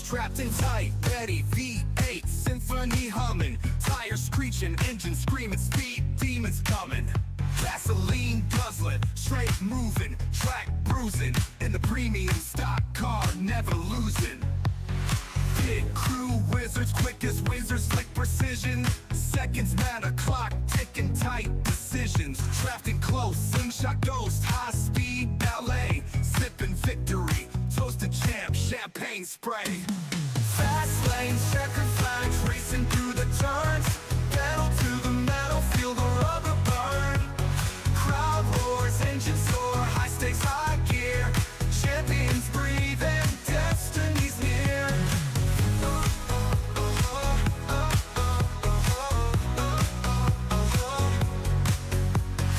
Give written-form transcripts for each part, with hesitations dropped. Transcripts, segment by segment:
Strapped in tight, ready, V8 symphony humming, tires screeching, engine screaming, speed demons coming. Gasoline guzzling, straight moving, track bruising, in the premium stock car, never losing. Pit crew wizards, quick as wizards, slick precision. Seconds matter, clock ticking, tight decisions. Drafting close, slingshot ghost, high speed ballet. Sipping victory, toasted champ, champagne spray. Fast lane, checkered flags, racing through the turns. Pedal to the metal, feel the rubber burn. Crowd roars, engine soar, high stakes, high gear. Champions breathe and destiny's near.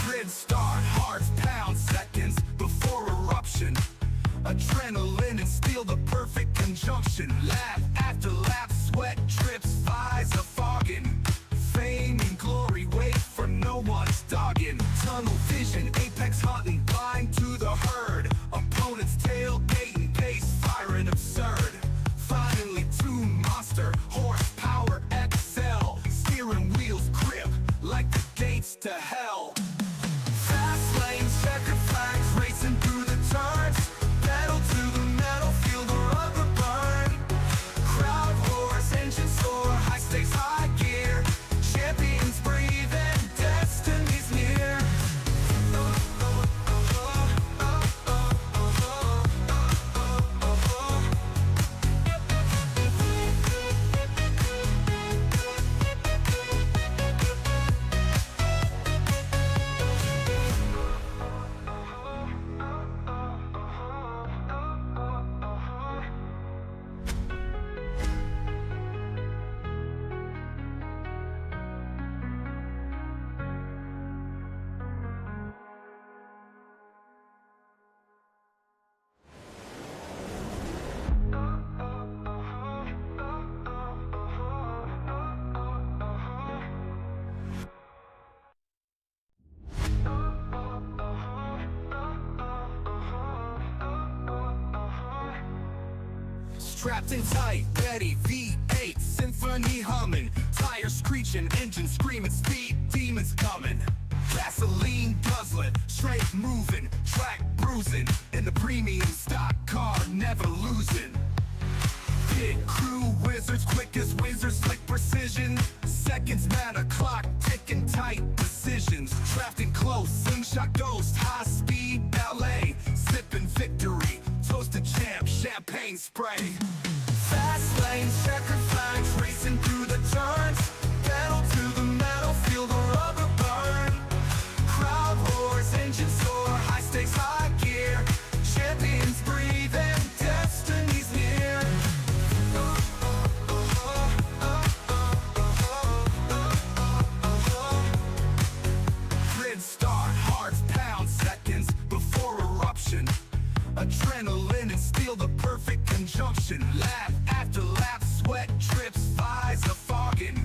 Grid start, hearts pound, seconds before eruption. Adrenaline and steel, the perfect conjunction. Lap after lap, sweat drips, eyes are fogging. Fame and glory wait for no one's dogging. Tunnel vision, apex hunting, blind to the herd. Opponents tailgating, pace firing absurd. Finally tuned monster, horsepower excel. Steering wheels grip like the gates to hell. Fast lanes, checkered flags, racing through the turns. Pedal to the metal, feel the rubber burn. Crowd roars, engine soar, high stakes, high gear. Champions breathe and destiny's near. Strapped in tight, ready, V8 symphony humming, tires screeching, engine screaming, speed demons coming. Gasoline guzzling, straight moving, track bruising, in the premium stock car, never losing. Pit crew wizards, quick as wizards, slick precision. Seconds matter, clock ticking, tight decisions. Drafting close, slingshot ghost, high speed ballet. Sipping victory, toasted champ, champagne spray. Fast lanes, checkered flags, racing through the turns. Pedal to the metal, feel the rubber burn. Crowd roars, engine soar, high stakes, high gear. Champions breathe and destiny's near. Grid start, hearts pound, seconds before eruption. Adrenaline and steel, the perfect conjunction. Lap after lap, sweat drips, eyes are fogging.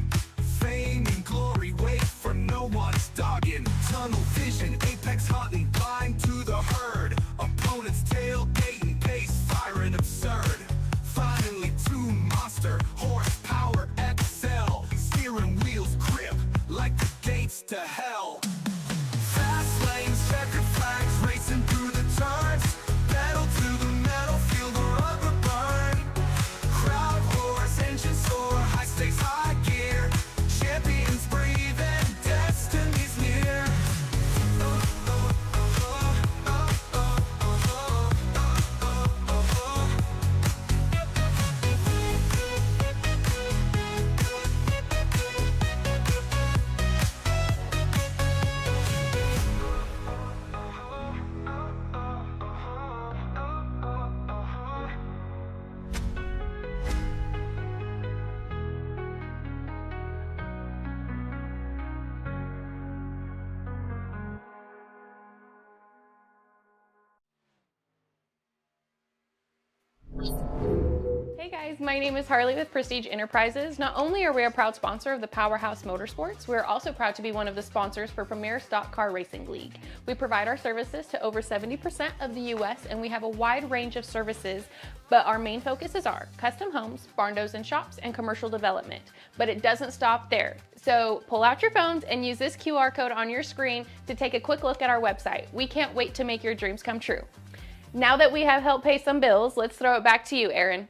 Fame and glory wait for no one's dogging. Tunnel vision, apex hunting, blind to the herd. Opponents tailgating, pace firing absurd. Finally tuned monster, horsepower excel. Steering wheels grip like the gates to hell. Fast lanes, checkered flags, racing through the turns. Pedal to the metal, feel the rubber burn. Crowd roars, engine soar, high stakes, high gear. Champions breathe and destiny's near. Hey Hey guys, my name is Harley with Prestige Enterprises. Not only are we a proud sponsor of the Powerhouse Motorsports, we're also proud to be one of the sponsors for Premier Stock Car Racing League. We provide our services to over 70% of the US, and we have a wide range of services, but our main focuses are custom homes, barn doors and shops, and commercial development. But it doesn't stop there. So pull out your phones and use this QR code on your screen to take a quick look at our website. We can't wait to make your dreams come true. Now that we have helped pay some bills, let's throw it back to you, Aaron.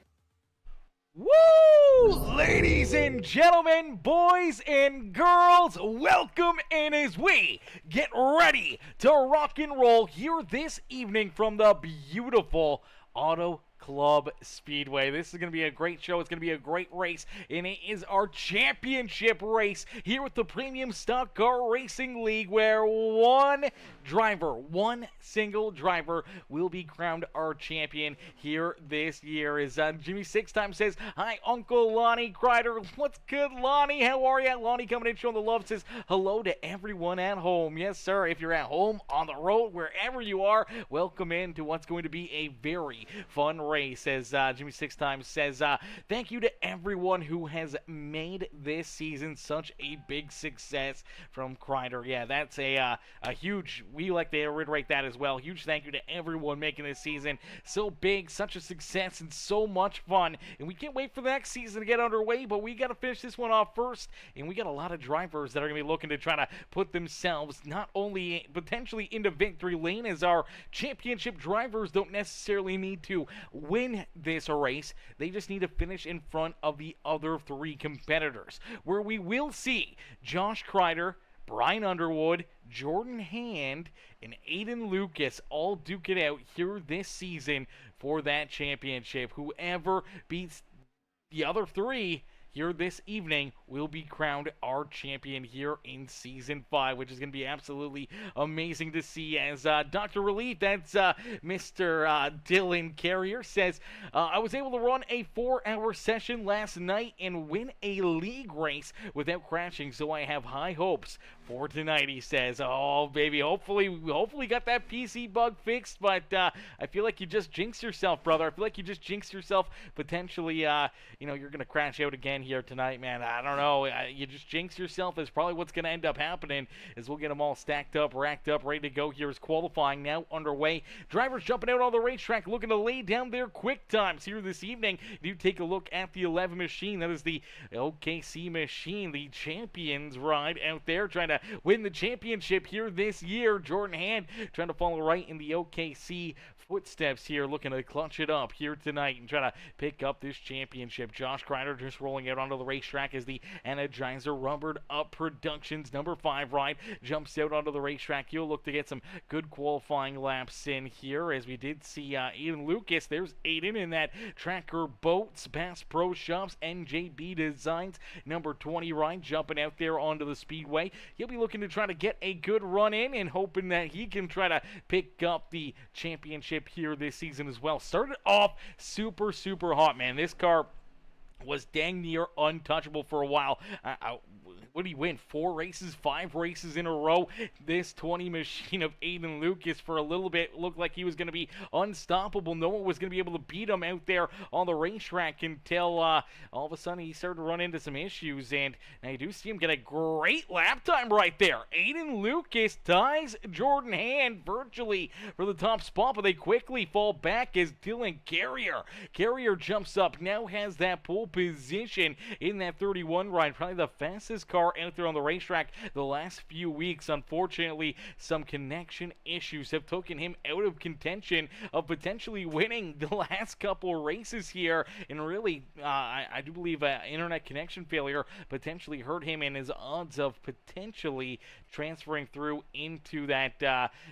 Woo! Ladies and gentlemen, boys and girls, welcome in as we get ready to rock and roll here this evening from the beautiful Auto Club Speedway. This is going to be a great show. It's going to be a great race, and it is our championship race here with the Premium Stock Car Racing League, where one single driver will be crowned our champion here this year. As Jimmy Six Time says, hi, Uncle Lonnie Crider. What's good, Lonnie? How are you? Lonnie coming in showing the love, says hello to everyone at home. Yes, sir. If you're at home, on the road, wherever you are, welcome in to what's going to be a very fun race. As Jimmy Six Times says, thank you to everyone who has made this season such a big success from Crider. Yeah, that's a huge, we like to reiterate that as well. Huge thank you to everyone making this season so big, such a success, and so much fun. And we can't wait for the next season to get underway, but we got to finish this one off first. And we got a lot of drivers that are going to be looking to try to put themselves not only potentially into victory lane, as our championship drivers don't necessarily need to win this race. They just need to finish in front of the other three competitors, where we will see Josh Crider, Brian Underwood, Jordan Hand, and Aydean Lucas all duke it out here this season for that championship. Whoever beats the other three here this evening will be crowned our champion here in Season 5, which is going to be absolutely amazing to see. As Dr. Relief, that's Mr. Dylan Carrier, says, I was able to run a 4-hour session last night and win a league race without crashing, so I have high hopes for tonight, he says. Oh, baby, hopefully got that PC bug fixed, but I feel like you just jinxed yourself, brother. I feel like you just jinxed yourself. Potentially, you're going to crash out again here tonight, man. I don't know. You just jinx yourself is probably what's going to end up happening, as we'll get them all stacked up, racked up, ready to go. Here's qualifying now underway. Drivers jumping out on the racetrack looking to lay down their quick times here this evening. You take a look at the 11 machine. That is the OKC machine, the champions ride out there, trying to win the championship here this year. Jordan Hand trying to follow right in the OKC footsteps here, looking to clutch it up here tonight and try to pick up this championship. Josh Crider just rolling out onto the racetrack as the Energizer Rubbered Up Productions number 5 ride jumps out onto the racetrack. He'll look to get some good qualifying laps in here, as we did see Aydean Lucas. There's Aydean in that Tracker Boats, Bass Pro Shops, NJB Designs number 20 ride, jumping out there onto the Speedway. He'll be looking to try to get a good run in and hoping that he can try to pick up the championship here this season as well. Started off super hot, man. This car was dang near untouchable for a while. What did he win? 4 races, 5 races in a row. This 20 machine of Aydean Lucas for a little bit looked like he was going to be unstoppable. No one was going to be able to beat him out there on the racetrack until all of a sudden he started to run into some issues. And now you do see him get a great lap time right there. Aydean Lucas ties Jordan Hand virtually for the top spot, but they quickly fall back as Dylan Carrier jumps up, now has that pole position in that 31 ride. Probably the fastest car out there on the racetrack the last few weeks. Unfortunately, some connection issues have taken him out of contention of potentially winning the last couple races here, and really I do believe internet connection failure potentially hurt him in his odds of potentially transferring through into that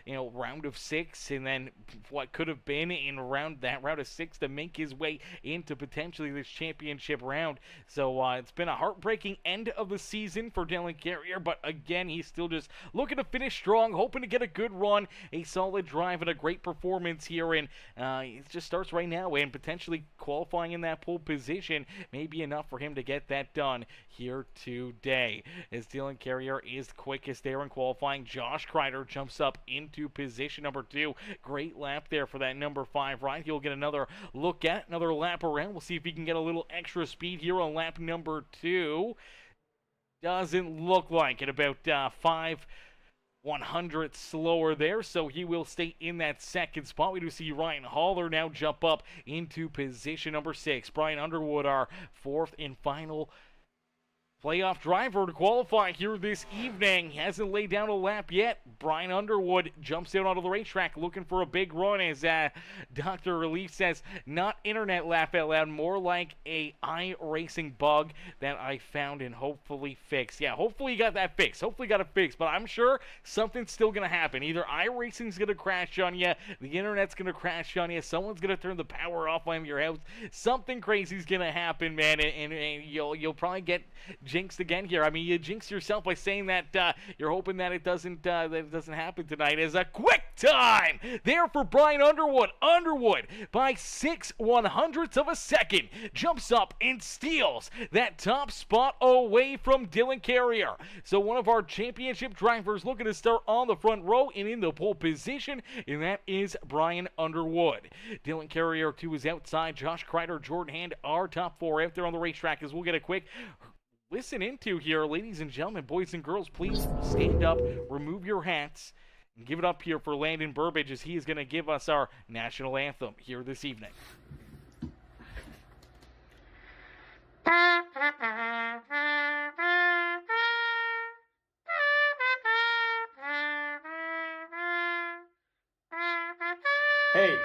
round of 6, and then what could have been in round of 6 to make his way into potentially this championship round. So it's been a heartbreaking end of the season for Dylan Carrier, but again, he's still just looking to finish strong, hoping to get a good run, a solid drive, and a great performance here. And it just starts right now, and potentially qualifying in that pole position may be enough for him to get that done here today, as Dylan Carrier is quickest there in qualifying. Josh Crider jumps up into position number 2. Great lap there for that number 5 ride. He'll get another look at another lap around. We'll see if he can get a little extra speed here on lap number 2. Doesn't look like it. About 5/100 slower there, so he will stay in that second spot. We do see Ryan Haller now jump up into position number 6. Brian Underwood, our 4th and final playoff driver to qualify here this evening. Hasn't laid down a lap yet. Brian Underwood jumps out onto the racetrack looking for a big run, as Dr. Relief says, not internet laugh out loud, more like a iRacing bug that I found and hopefully fixed. Yeah, hopefully you got that fixed. Hopefully got it fixed, but I'm sure something's still going to happen. Either iRacing's going to crash on you, the internet's going to crash on you, someone's going to turn the power off on your house. Something crazy's going to happen, man, and you'll probably get jinxed again here. I mean, you jinxed yourself by saying that you're hoping that it doesn't happen tonight. As a quick time there for Brian Underwood. Underwood by 6/100ths of a second jumps up and steals that top spot away from Dylan Carrier. So one of our championship drivers looking to start on the front row and in the pole position, and that is Brian Underwood. Dylan Carrier to his outside. Josh Crider, Jordan Hand, our top 4 out there on the racetrack, as we'll get a quick listen into here. Ladies and gentlemen, boys and girls, please stand up, remove your hats, and give it up here for Landon Burbage, as he is going to give us our national anthem here this evening. Hey,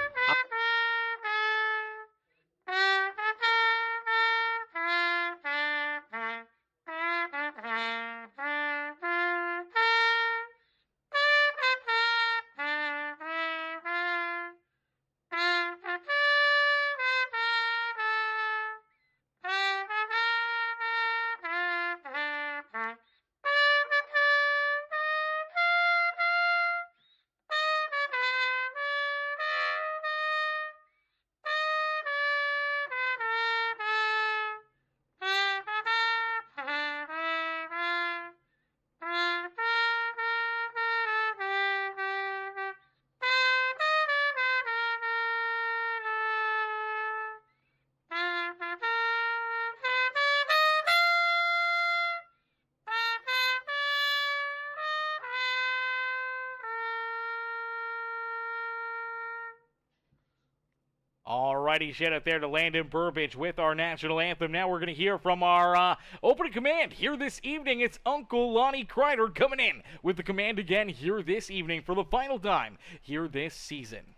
Alrighty, shout out there to Landon Burbage with our national anthem. Now we're going to hear from our opening command here this evening. It's Uncle Lonnie Crider coming in with the command again here this evening for the final time here this season.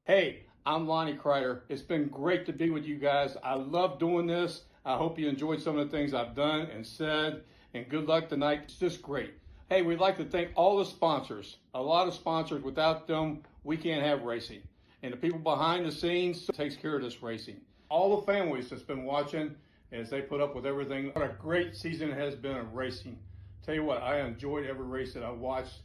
hey, I'm Lonnie Crider. It's been great to be with you guys. I love doing this. I hope you enjoyed some of the things I've done and said, and good luck tonight. It's just great. Hey, we'd like to thank all the sponsors. A lot of sponsors. Without them, we can't have racing. And the people behind the scenes takes care of this racing. All the families that's been watching as they put up with everything. What a great season it has been of racing. Tell you what, I enjoyed every race that I watched.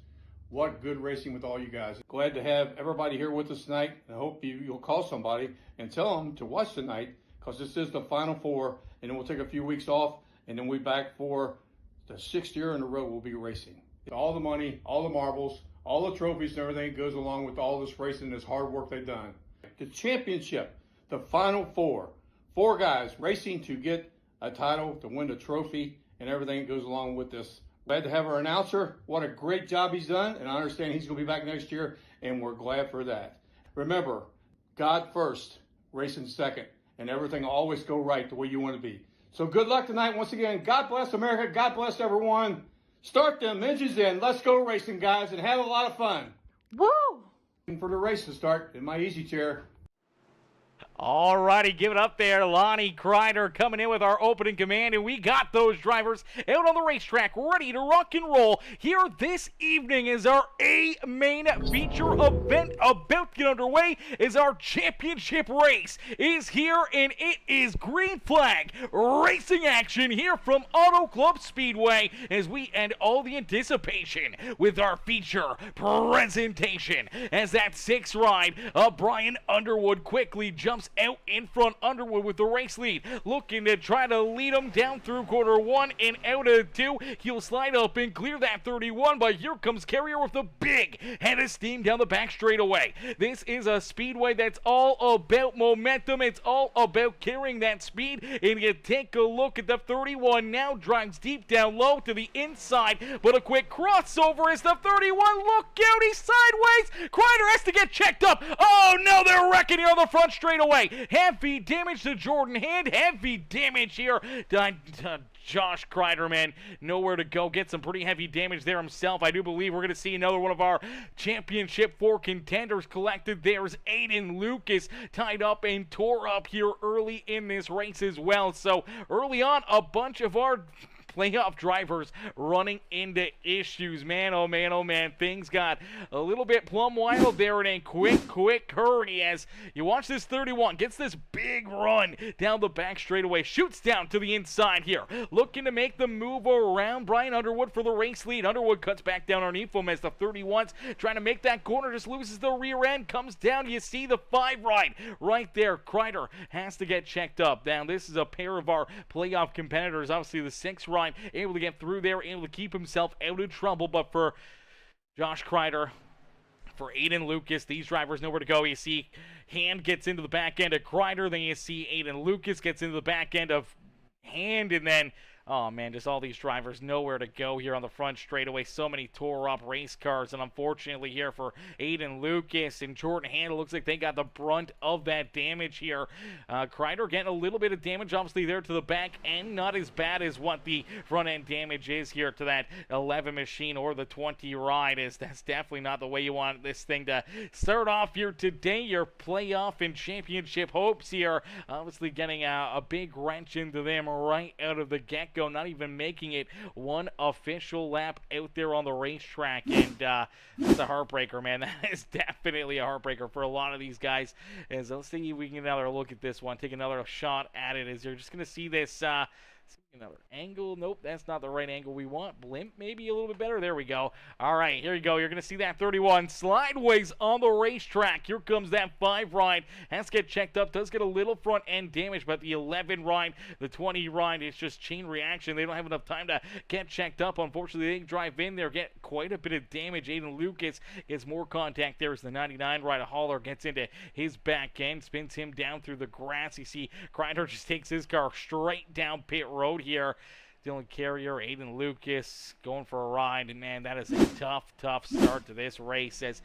What good racing with all you guys. Glad to have everybody here with us tonight. I hope you'll call somebody and tell them to watch tonight, because this is the Final Four, and then we'll take a few weeks off, and then we'll be back for the 6th year in a row we'll be racing. All the money, all the marbles, all the trophies and everything goes along with all this racing, this hard work they've done. The championship, the Final Four. 4 guys racing to get a title, to win the trophy, and everything that goes along with this. Glad to have our announcer. What a great job he's done, and I understand he's going to be back next year, and we're glad for that. Remember, God first, racing second, and everything will always go right the way you want to be. So good luck tonight once again. God bless America. God bless everyone. Start them engines in. Let's go racing, guys, and have a lot of fun. Woo! For the race to start in my easy chair. Alrighty, give it up there. Lonnie Crider coming in with our opening command, and we got those drivers out on the racetrack ready to rock and roll here this evening as our main feature event about to get underway, as our championship race is here, and it is green flag racing action here from Auto Club Speedway as we end all the anticipation with our feature presentation, as that 6th ride of Brian Underwood quickly jumps comes out in front. Underwood with the race lead, looking to try to lead him down through quarter one and out of two. He'll slide up and clear that 31, but here comes Carrier with a big head of steam down the back straightaway. This is a speedway that's all about momentum. It's all about carrying that speed, and you take a look at the 31 now drives deep down low to the inside, but a quick crossover as the 31. Look out, he's sideways. Crider has to get checked up. Oh no, they're wrecking here on the front straightaway. Heavy damage to Jordan Hand. Heavy damage here to Josh Crider, man. Nowhere to go. Get some pretty heavy damage there himself. I do believe we're going to see another one of our championship 4 contenders collected. There's Aydean Lucas tied up and tore up here early in this race as well. So early on, a bunch of our playoff drivers running into issues. Man, oh man, oh man. Things got a little bit plumb wild there in a quick hurry as you watch this 31. Gets this big run down the back straightaway. Shoots down to the inside here. Looking to make the move around Brian Underwood for the race lead. Underwood cuts back down underneath him as the 31's trying to make that corner. Just loses the rear end. Comes down. You see the 5 ride right there. Crider has to get checked up. Now, this is a pair of our playoff competitors. Obviously, the 6 ride able to get through there, able to keep himself out of trouble. But for Josh Crider, for Aydean Lucas, these drivers nowhere to go. You see Hand gets into the back end of Crider, then you see Aydean Lucas gets into the back end of Hand, and then oh man, just all these drivers nowhere to go here on the front straightaway. So many tore up race cars, and unfortunately here for Aydean Lucas and Jordan Hand, it looks like they got the brunt of that damage here. Crider getting a little bit of damage obviously there to the back end, not as bad as what the front end damage is here to that 11 machine or the 20 ride. That's definitely not the way you want this thing to start off here today. Your playoff and championship hopes here obviously getting a big wrench into them right out of the get-go. Not even making it one official lap out there on the racetrack, and that's a heartbreaker, man. That is definitely a heartbreaker for a lot of these guys. As let's see if we can get another look at this one, take another shot at it. As you're just gonna see this another angle. Nope, that's not the right angle we want. Blimp maybe a little bit better. There we go. All right, here you go. You're going to see that 31 slideways on the racetrack. Here comes that 5 ride. Has to get checked up. Does get a little front end damage, but the 11 ride, the 20 ride, it's just chain reaction. They don't have enough time to get checked up. Unfortunately, they drive in there, get quite a bit of damage. Aydean Lucas gets more contact there as the 99 ride. A hauler gets into his back end, spins him down through the grass. You see Crider just takes his car straight down pit road here. Dylan Carrier, Aydean Lucas going for a ride, and man, that is a tough start to this race as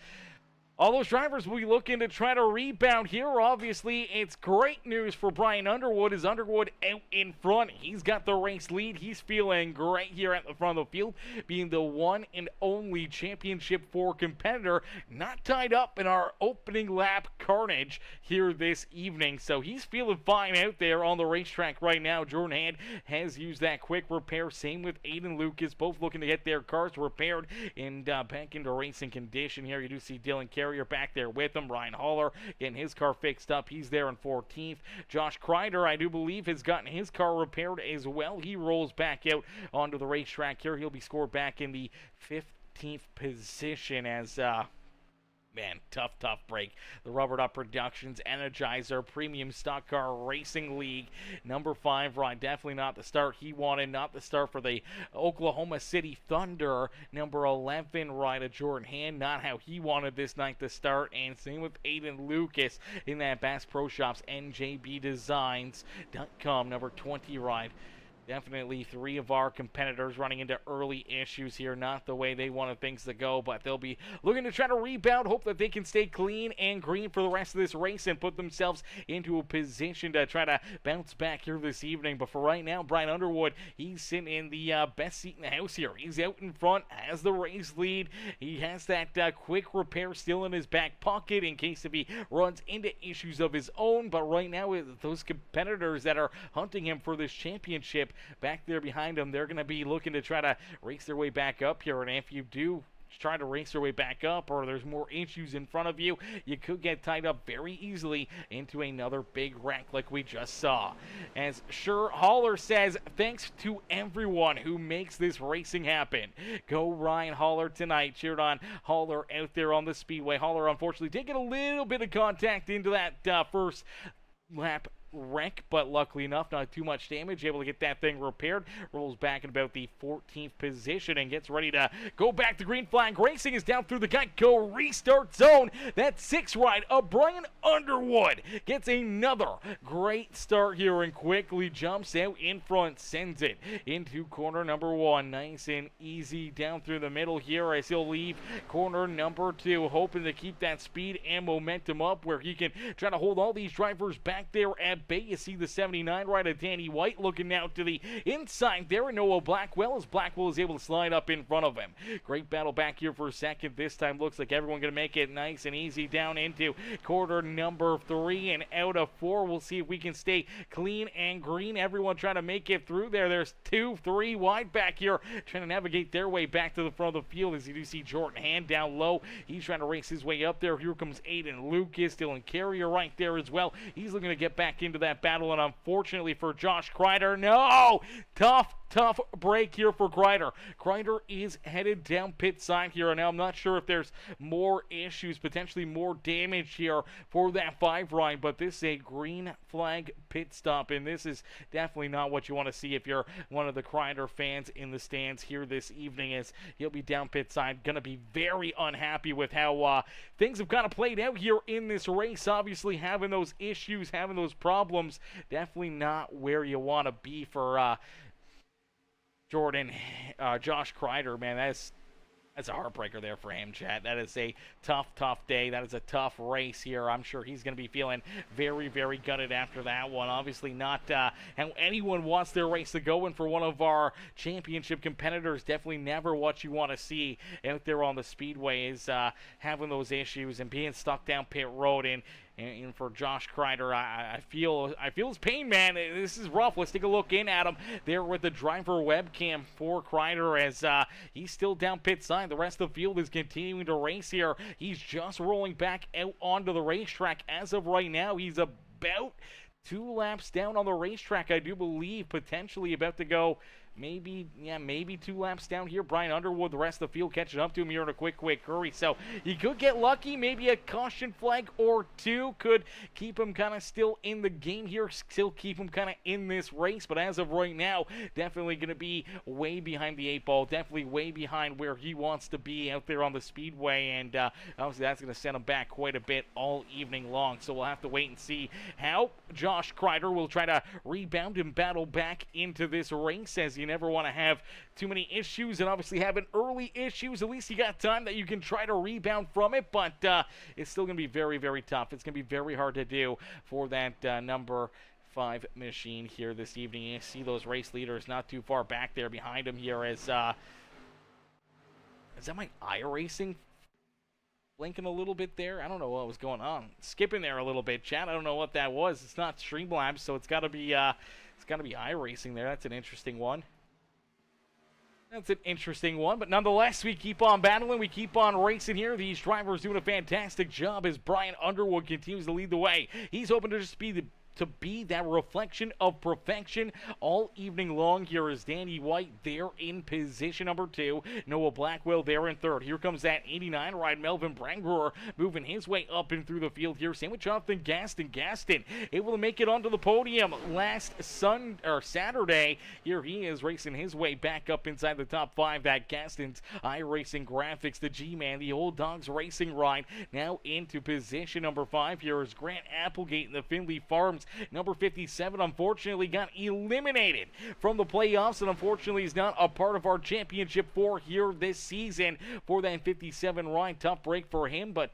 all those drivers will be looking to try to rebound here. Obviously, it's great news for Brian Underwood as Underwood out in front. He's got the race lead. He's feeling great here at the front of the field, being the one and only Championship 4 competitor not tied up in our opening lap carnage here this evening. So he's feeling fine out there on the racetrack right now. Jordan Hand has used that quick repair. Same with Aydean Lucas, both looking to get their cars repaired and back into racing condition here. You do see Dylan Carrier back there with him. Ryan Haller getting his car fixed up. He's there in 14th. Josh Crider, I do believe, has gotten his car repaired as well. He rolls back out onto the racetrack here. He'll be scored back in the 15th position as man, tough break. The Rubber Duck Productions Energizer Premium Stock Car Racing League. Number 5 ride, definitely not the start he wanted, not the start for the Oklahoma City Thunder. Number 11 ride of Jordan Hand, not how he wanted this night to start. And same with Aydean Lucas in that Bass Pro Shops NJBDesigns.com. Number 20 ride. Definitely 3 of our competitors running into early issues here. Not the way they wanted things to go, but they'll be looking to try to rebound. Hope that they can stay clean and green for the rest of this race and put themselves into a position to try to bounce back here this evening. But for right now, Brian Underwood, he's sitting in the best seat in the house here. He's out in front, has the race lead. He has that quick repair still in his back pocket in case if he runs into issues of his own. But right now, with those competitors that are hunting him for this championship, back there behind them, they're going to be looking to try to race their way back up here. And if you do try to race your way back up, or there's more issues in front of you, you could get tied up very easily into another big wreck like we just saw. As Sure Haller says, thanks to everyone who makes this racing happen. Go Ryan Haller tonight. Cheered on Haller out there on the speedway. Haller unfortunately did get a little bit of contact into that first lap wreck, but luckily enough, not too much damage, able to get that thing repaired. Rolls back in about the 14th position and gets ready to go back to green flag racing. Is down through the Geico restart zone. That 6 ride of Brian Underwood gets another great start here and quickly jumps out in front, sends it into corner number 1. Nice and easy down through the middle here as he'll leave corner number 2, hoping to keep that speed and momentum up where he can try to hold all these drivers back there at bay. You see the 79 ride of Danny White looking now to the inside there, and Noah Blackwell as Blackwell is able to slide up in front of him. Great battle back here for a second. This time looks like everyone going to make it nice and easy down into quarter number 3 and out of 4. We'll see if we can stay clean and green. Everyone trying to make it through there. There's 2, 3 wide back here trying to navigate their way back to the front of the field as you do see Jordan Hand down low. He's trying to race his way up there. Here comes Aydean Lucas, Dylan Carrier right there as well. He's looking to get back into that battle, and unfortunately for Josh Crider, no! Tough break here for Crider. Crider is headed down pit side here, and now I'm not sure if there's more issues, potentially more damage here for that 5 ride, but this is a green flag pit stop, and this is definitely not what you want to see if you're one of the Crider fans in the stands here this evening, as he'll be down pit side. Going to be very unhappy with how things have kind of played out here in this race. Obviously having those issues, having those problems, definitely not where you want to be for Josh Crider, man. That's a heartbreaker there for him, chat. That is a tough day. That is a tough race here. I'm sure he's going to be feeling very, very gutted after that one. Obviously not how anyone wants their race to go, and for one of our championship competitors, definitely never what you want to see out there on the Speedway is having those issues and being stuck down pit road. And for Josh Crider, I feel his pain, man. This is rough. Let's take a look in at him there with the driver webcam for Crider as he's still down pit side. The rest of the field is continuing to race here. He's just rolling back out onto the racetrack. As of right now, he's about 2 laps down on the racetrack, I do believe, potentially about to go maybe 2 laps down here. Brian Underwood, the rest of the field catching up to him here in a quick hurry. So he could get lucky. Maybe a caution flag or 2 could keep him kind of still in the game here, still keep him kind of in this race. But as of right now, definitely going to be way behind the 8 ball, definitely way behind where he wants to be out there on the Speedway. And obviously that's going to send him back quite a bit all evening long. So we'll have to wait and see how Josh Crider will try to rebound and battle back into this race, as you never want to have too many issues, and obviously having early issues, at least you got time that you can try to rebound from it, but it's still going to be very, very tough. It's going to be very hard to do for that number 5 machine here this evening. You see those race leaders not too far back there behind him here as is that my iRacing blinking a little bit there? I don't know what was going on. Skipping there a little bit, chat. I don't know what that was. It's not Streamlabs, so it's got to be iRacing there. That's an interesting one. But nonetheless, we keep on battling, we keep on racing here. These drivers doing a fantastic job as Brian Underwood continues to lead the way. He's hoping to just be that reflection of perfection all evening long. Here is Danny White there in position number 2. Noah Blackwell there in 3rd. Here comes that 89 ride, Melvin Brangruer, moving his way up and through the field here. Same with Jonathan Gaston. Gaston able to make it onto the podium last Saturday. Here he is racing his way back up inside the top 5. That Gaston's iRacing graphics, the G-Man, the Old Dogs Racing ride, now into position number 5. Here is Grant Applegate in the Findlay Farms. Number 57 unfortunately got eliminated from the playoffs, and unfortunately is not a part of our championship 4 here this season for that 57 ride. Tough break for him, but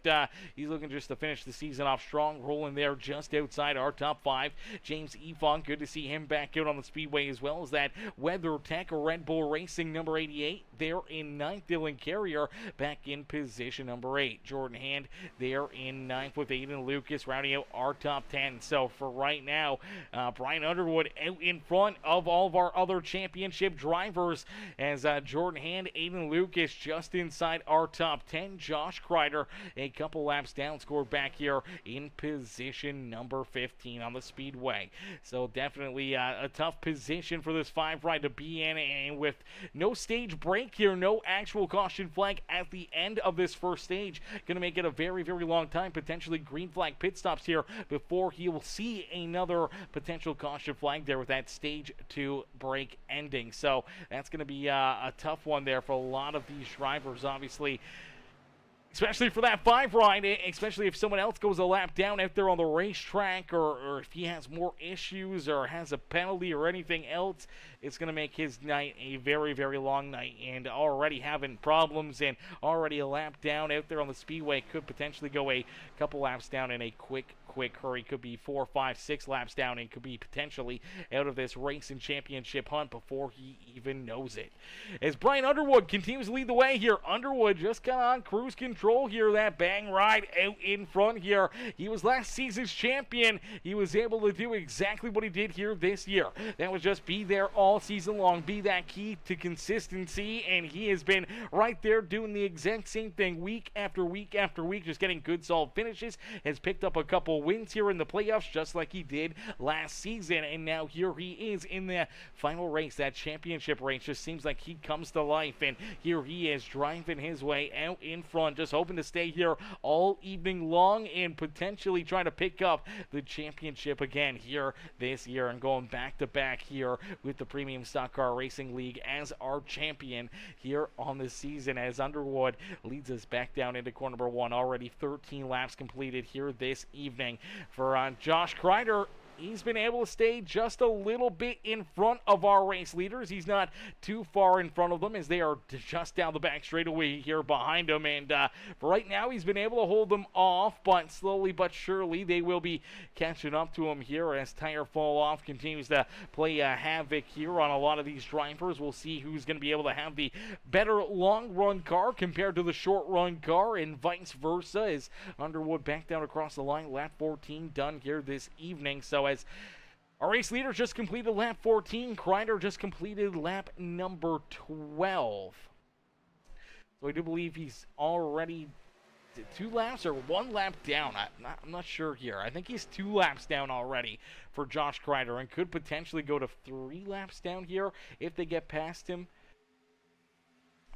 he's looking just to finish the season off strong, rolling there just outside our top 5. James Efon, good to see him back out on the Speedway, as well as that WeatherTech Red Bull Racing number 88 there in 9th. Dylan Carrier back in position number 8. Jordan Hand there in 9th with Aydean Lucas rounding out our top 10. So for right now, Brian Underwood out in front of all of our other championship drivers, as Jordan Hand, Aydean Lucas just inside our top 10. Josh Crider a couple laps down, scored back here in position number 15 on the Speedway. So definitely a tough position for this 5 ride to be in, and with no stage break here, no actual caution flag at the end of this first stage, going to make it a very, very long time, potentially green flag pit stops here before he will see another potential caution flag there with that stage 2 break ending. So that's going to be a tough one there for a lot of these drivers, obviously. Especially for that 5 ride, especially if someone else goes a lap down out there on the racetrack, or if he has more issues or has a penalty or anything else, it's going to make his night a very, very long night. And already having problems and already a lap down out there on the Speedway could potentially go a couple laps down in a quick hurry. Could be 4, 5, 6 laps down and could be potentially out of this race and championship hunt before he even knows it. As Brian Underwood continues to lead the way here, Underwood just got on cruise control here. That bang ride out in front here. He was last season's champion. He was able to do exactly what he did here this year. That was just be there all season long, be that key to consistency, and he has been right there doing the exact same thing week after week after week, just getting good solid finishes. Has picked up a couple wins here in the playoffs just like he did last season, and now here he is in the final race. That championship race just seems like he comes to life, and here he is driving his way out in front, just hoping to stay here all evening long and potentially try to pick up the championship again here this year, and going back to back here with the Premium Stock Car Racing League as our champion here on the season, as Underwood leads us back down into corner number 1. Already 13 laps completed here this evening for Josh Crider. He's been able to stay just a little bit in front of our race leaders. He's not too far in front of them, as they are just down the back straightaway here behind him. And for right now, he's been able to hold them off, but slowly but surely they will be catching up to him here as tire fall off continues to play havoc here on a lot of these drivers. We'll see who's going to be able to have the better long-run car compared to the short-run car, and vice versa, as Underwood back down across the line. Lap 14 done here this evening. So as our race leader just completed lap 14, Crider just completed lap number 12. So I do believe he's already 2 laps or 1 lap down. I'm not sure here. I think he's 2 laps down already for Josh Crider, and could potentially go to 3 laps down here if they get past him.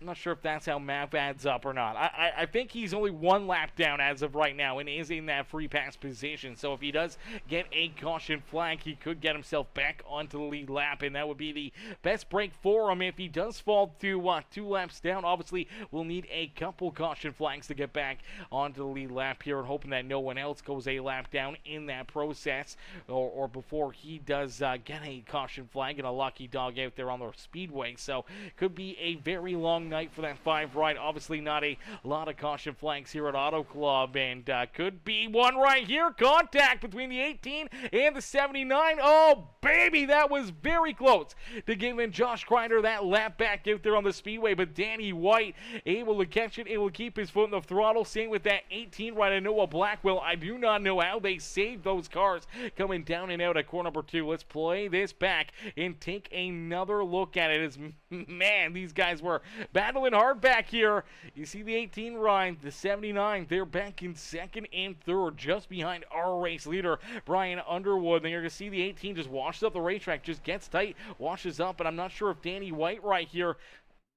I'm not sure if that's how math adds up or not. I think he's only 1 lap down as of right now and is in that free pass position. So if he does get a caution flag, he could get himself back onto the lead lap, and that would be the best break for him. If he does fall to 2 laps down, obviously we'll need a couple caution flags to get back onto the lead lap here, and hoping that no one else goes a lap down in that process, or before he does get a caution flag, and a lucky dog out there on the Speedway. So could be a very long night for that 5 ride. Obviously not a lot of caution flags here at Auto Club, and could be one right here. Contact between the 18 and the 79. Oh baby, that was very close to giving Josh Crider that lap back out there on the Speedway, but Danny White able to catch it, able to keep his foot in the throttle. Same with that 18 ride at Noah Blackwell. I do not know how they saved those cars coming down and out at corner number 2. Let's play this back and take another look at it. As man, these guys were battling hard back here. You see the 18 ride, the 79, they're back in 2nd and 3rd, just behind our race leader, Brian Underwood. And you're going to see the 18 just washes up the racetrack, just gets tight, washes up, and I'm not sure if Danny White right here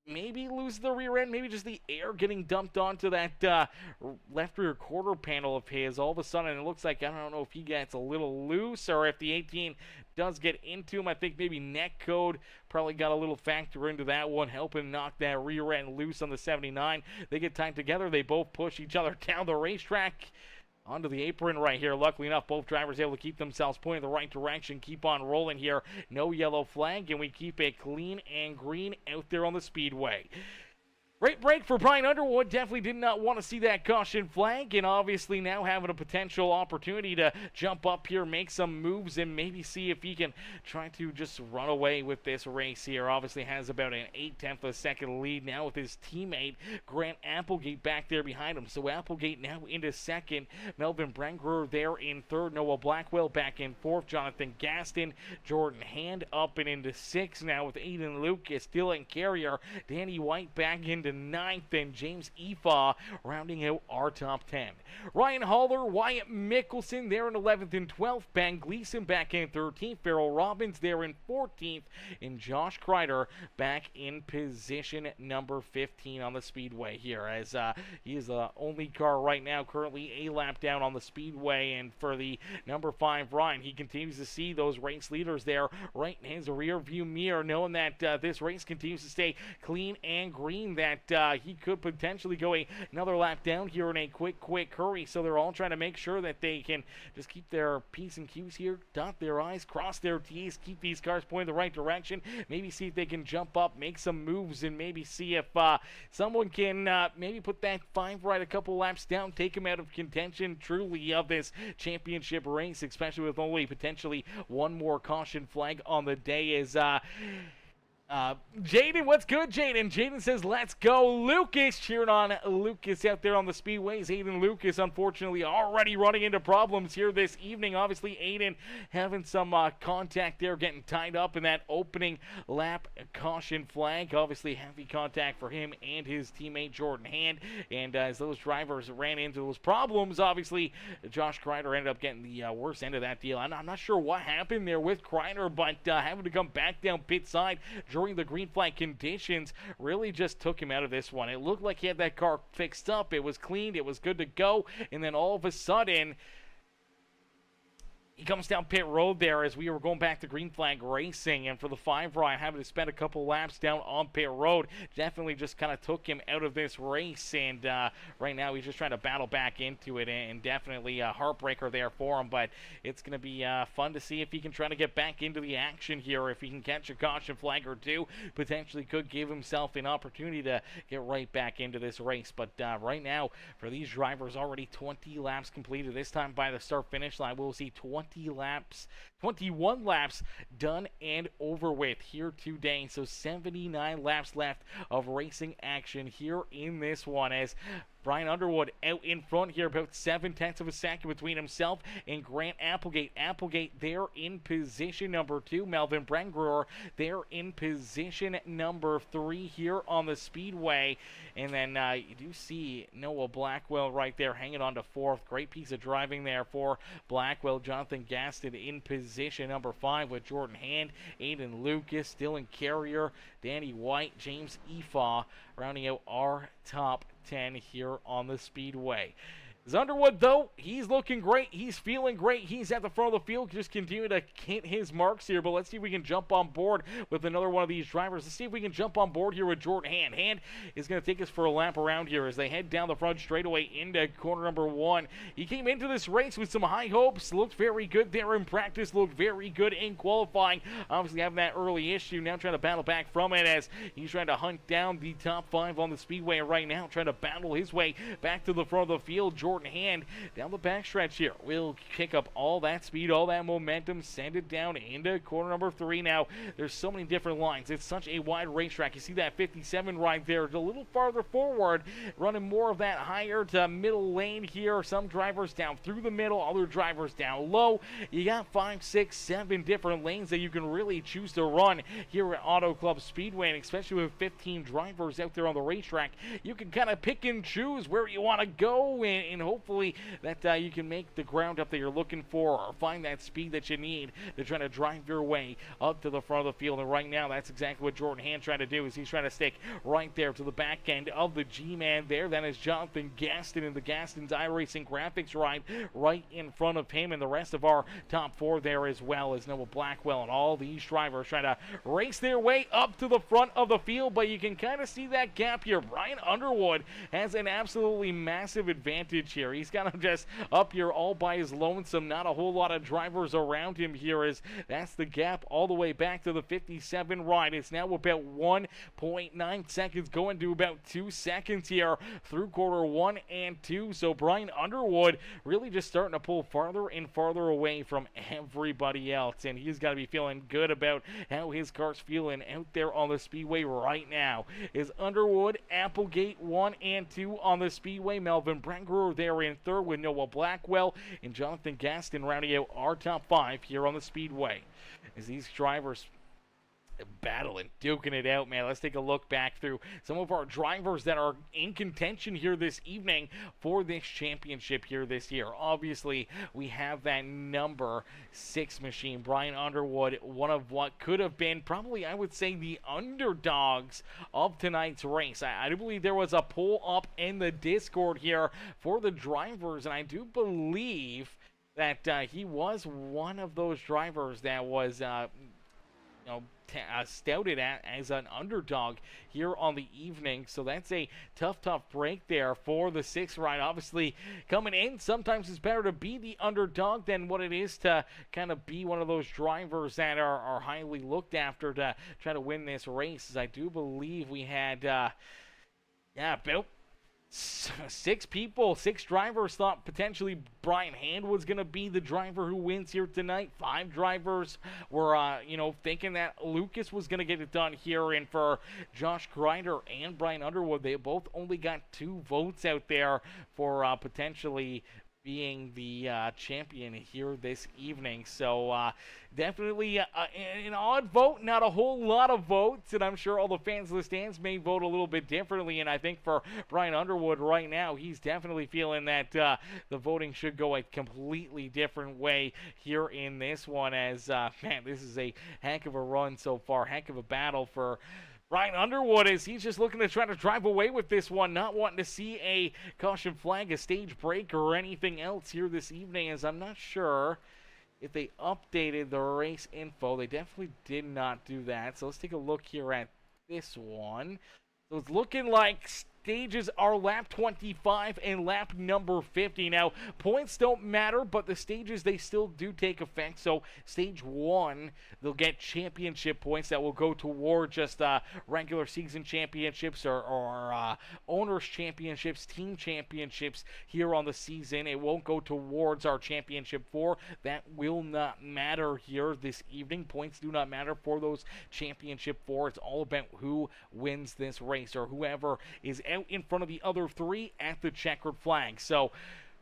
maybe lose the rear end, maybe just the air getting dumped onto that left rear quarter panel of his all of a sudden. It looks like, I don't know if he gets a little loose or if the 18 does get into him. I think maybe neck code probably got a little factor into that one, helping knock that rear end loose on the 79. They get tied together, they both push each other down the racetrack onto the apron right here. Luckily enough, both drivers able to keep themselves pointing the right direction, keep on rolling here. No yellow flag, and we keep it clean and green out there on the Speedway. Great break for Brian Underwood. Definitely did not want to see that caution flag, and obviously now having a potential opportunity to jump up here, make some moves, and maybe see if he can try to just run away with this race here. Obviously has about an 0.8 of a second lead now with his teammate Grant Applegate back there behind him. So Applegate now into 2nd, Melvin Brenger there in 3rd, Noah Blackwell back in 4th, Jonathan Gaston, Jordan Hand up and into 6th now with Aydean Lucas still in carrier, Danny White back into 9th, and James Efa rounding out our top 10. Ryan Haller, Wyatt Mickelson there in 11th and 12th. Ben Gleason back in 13th. Farrell Robbins there in 14th. And Josh Crider back in position number 15 on the Speedway here, as he is the only car right now currently a lap down on the Speedway. And for the number 5 Ryan, he continues to see those race leaders there right in his rear view mirror, knowing that this race continues to stay clean and green, that he could potentially go another lap down here in a quick hurry. So they're all trying to make sure that they can just keep their P's and Q's here, dot their I's, cross their T's, keep these cars pointing the right direction, maybe see if they can jump up, make some moves, and maybe see if someone can maybe put that 5 right a couple laps down, take him out of contention truly of this championship race, especially with only potentially one more caution flag on the day. Is Jaden, what's good, Jaden? Jaden says, let's go, Lucas. Cheering on Lucas out there on the speedways. Aydean Lucas, unfortunately, already running into problems here this evening. Obviously, Ayden having some contact there, getting tied up in that opening lap caution flag. Obviously, heavy contact for him and his teammate, Jordan Hand. And as those drivers ran into those problems, obviously, Josh Crider ended up getting the worst end of that deal. I'm not sure what happened there with Crider, but having to come back down pit side during the green flag conditions really just took him out of this one. It looked like he had that car fixed up, it was cleaned, it was good to go, and then all of a sudden he comes down pit road there as we were going back to green flag racing, and for the 5 ride, having to spend a couple laps down on pit road definitely just kind of took him out of this race. And right now he's just trying to battle back into it, and definitely a heartbreaker there for him. But it's going to be fun to see if he can try to get back into the action here. If he can catch a caution flag or two, potentially could give himself an opportunity to get right back into this race. But right now, for these drivers, already 20 laps completed. This time by the start finish line, we'll see 21 laps done and over with here today. So 79 laps left of racing action here in this one, as Brian Underwood out in front here, about 7/10 of a second between himself and Grant Applegate. Applegate there in position number 2. Melvin Brengruer there in position number 3 here on the Speedway. And then you do see Noah Blackwell right there hanging on to 4th. Great piece of driving there for Blackwell. Jonathan Gaston in position number 5 with Jordan Hand, Aydean Lucas, Dylan Carrier, Danny White, James Efa rounding out our top 10 here on the Speedway. Underwood, though, he's looking great. He's feeling great. He's at the front of the field, just continue to hit his marks here. But let's see if we can jump on board with another one of these drivers. Let's see if we can jump on board here with Jordan Hand. Hand is going to take us for a lap around here as they head down the front straightaway into corner number 1. He came into this race with some high hopes. Looked very good there in practice. Looked very good in qualifying. Obviously having that early issue. Now trying to battle back from it as he's trying to hunt down the top 5 on the Speedway right now. Trying to battle his way back to the front of the field. Jordan Hand down the backstretch here will pick up all that speed, all that momentum, send it down into corner number 3. Now there's so many different lines, it's such a wide racetrack. You see that 57 right there, a little farther forward, running more of that higher to middle lane here. Some drivers down through the middle, other drivers down low. You got 5, 6, 7 different lanes that you can really choose to run here at Auto Club Speedway, and especially with 15 drivers out there on the racetrack, you can kind of pick and choose where you want to go, and hopefully that you can make the ground up that you're looking for, or find that speed that you need to try to drive your way up to the front of the field. And right now, that's exactly what Jordan Hand trying to do, is he's trying to stick right there to the back end of the G-Man there. That is Jonathan Gaston in the Gaston's iRacing Graphics ride right in front of him, and the rest of our top 4 there as well as Noah Blackwell, and all these drivers trying to race their way up to the front of the field. But you can kind of see that gap here. Brian Underwood has an absolutely massive advantage here. He's kind of just up here all by his lonesome, not a whole lot of drivers around him here, as that's the gap all the way back to the 57 ride. It's now about 1.9 seconds going to about 2 seconds here through quarter 1 and 2. So Brian Underwood really just starting to pull farther and farther away from everybody else, and he's got to be feeling good about how his car's feeling out there on the Speedway right now. Is Underwood, Applegate 1 and 2 on the Speedway. Melvin Brengruer there in 3rd with Noah Blackwell and Jonathan Gaston rounding out our top 5 here on the Speedway. As these drivers battling, duking it out, man. Let's take a look back through some of our drivers that are in contention here this evening for this championship here this year. Obviously, we have that number 6 machine, Brian Underwood, one of what could have been probably, I would say, the underdogs of tonight's race. I do believe there was a poll up in the Discord here for the drivers, and I do believe that he was one of those drivers that was stouted at as an underdog here on the evening. So that's a tough break there for the 6th ride. Obviously, coming in, sometimes it's better to be the underdog than what it is to kind of be one of those drivers that are highly looked after to try to win this race. As I do believe we had, about 6 drivers thought potentially Brian Hand was going to be the driver who wins here tonight. 5 drivers were, thinking that Lucas was going to get it done here. And for Josh Crider and Brian Underwood, they both only got 2 votes out there for potentially being the champion here this evening. So definitely an odd vote, not a whole lot of votes, and I'm sure all the fans of the stands may vote a little bit differently. And I think for Brian Underwood right now, he's definitely feeling that the voting should go a completely different way here in this one, as man, this is a heck of a run so far, heck of a battle for Brian Underwood, as he's just looking to try to drive away with this one, not wanting to see a caution flag, a stage break, or anything else here this evening, as I'm not sure if they updated the race info. They definitely did not do that. So let's take a look here at this one. So it's looking like stages are lap 25 and lap number 50. Now, points don't matter, but the stages, they still do take effect. So stage 1, they'll get championship points that will go toward just regular season championships or owners championships, team championships here on the season. It won't go towards our championship 4. That will not matter here this evening. Points do not matter for those championship 4. It's all about who wins this race, or whoever is out in front of the other 3 at the checkered flag. So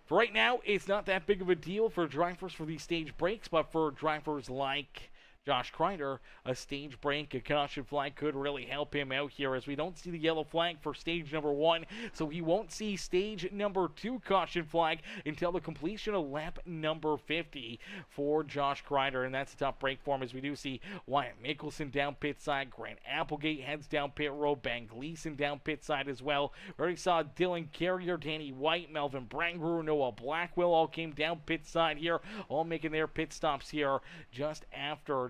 for right now, it's not that big of a deal for drivers for these stage breaks, but for drivers like Josh Crider, a stage break, a caution flag could really help him out here, as we don't see the yellow flag for stage number 1, so he won't see stage number 2 caution flag until the completion of lap number 50 for Josh Crider, and that's a tough break for him, as we do see Wyatt Mickelson down pit side, Grant Applegate heads down pit road, Ben Gleason down pit side as well. We already saw Dylan Carrier, Danny White, Melvin Brangrew, Noah Blackwell all came down pit side here, all making their pit stops here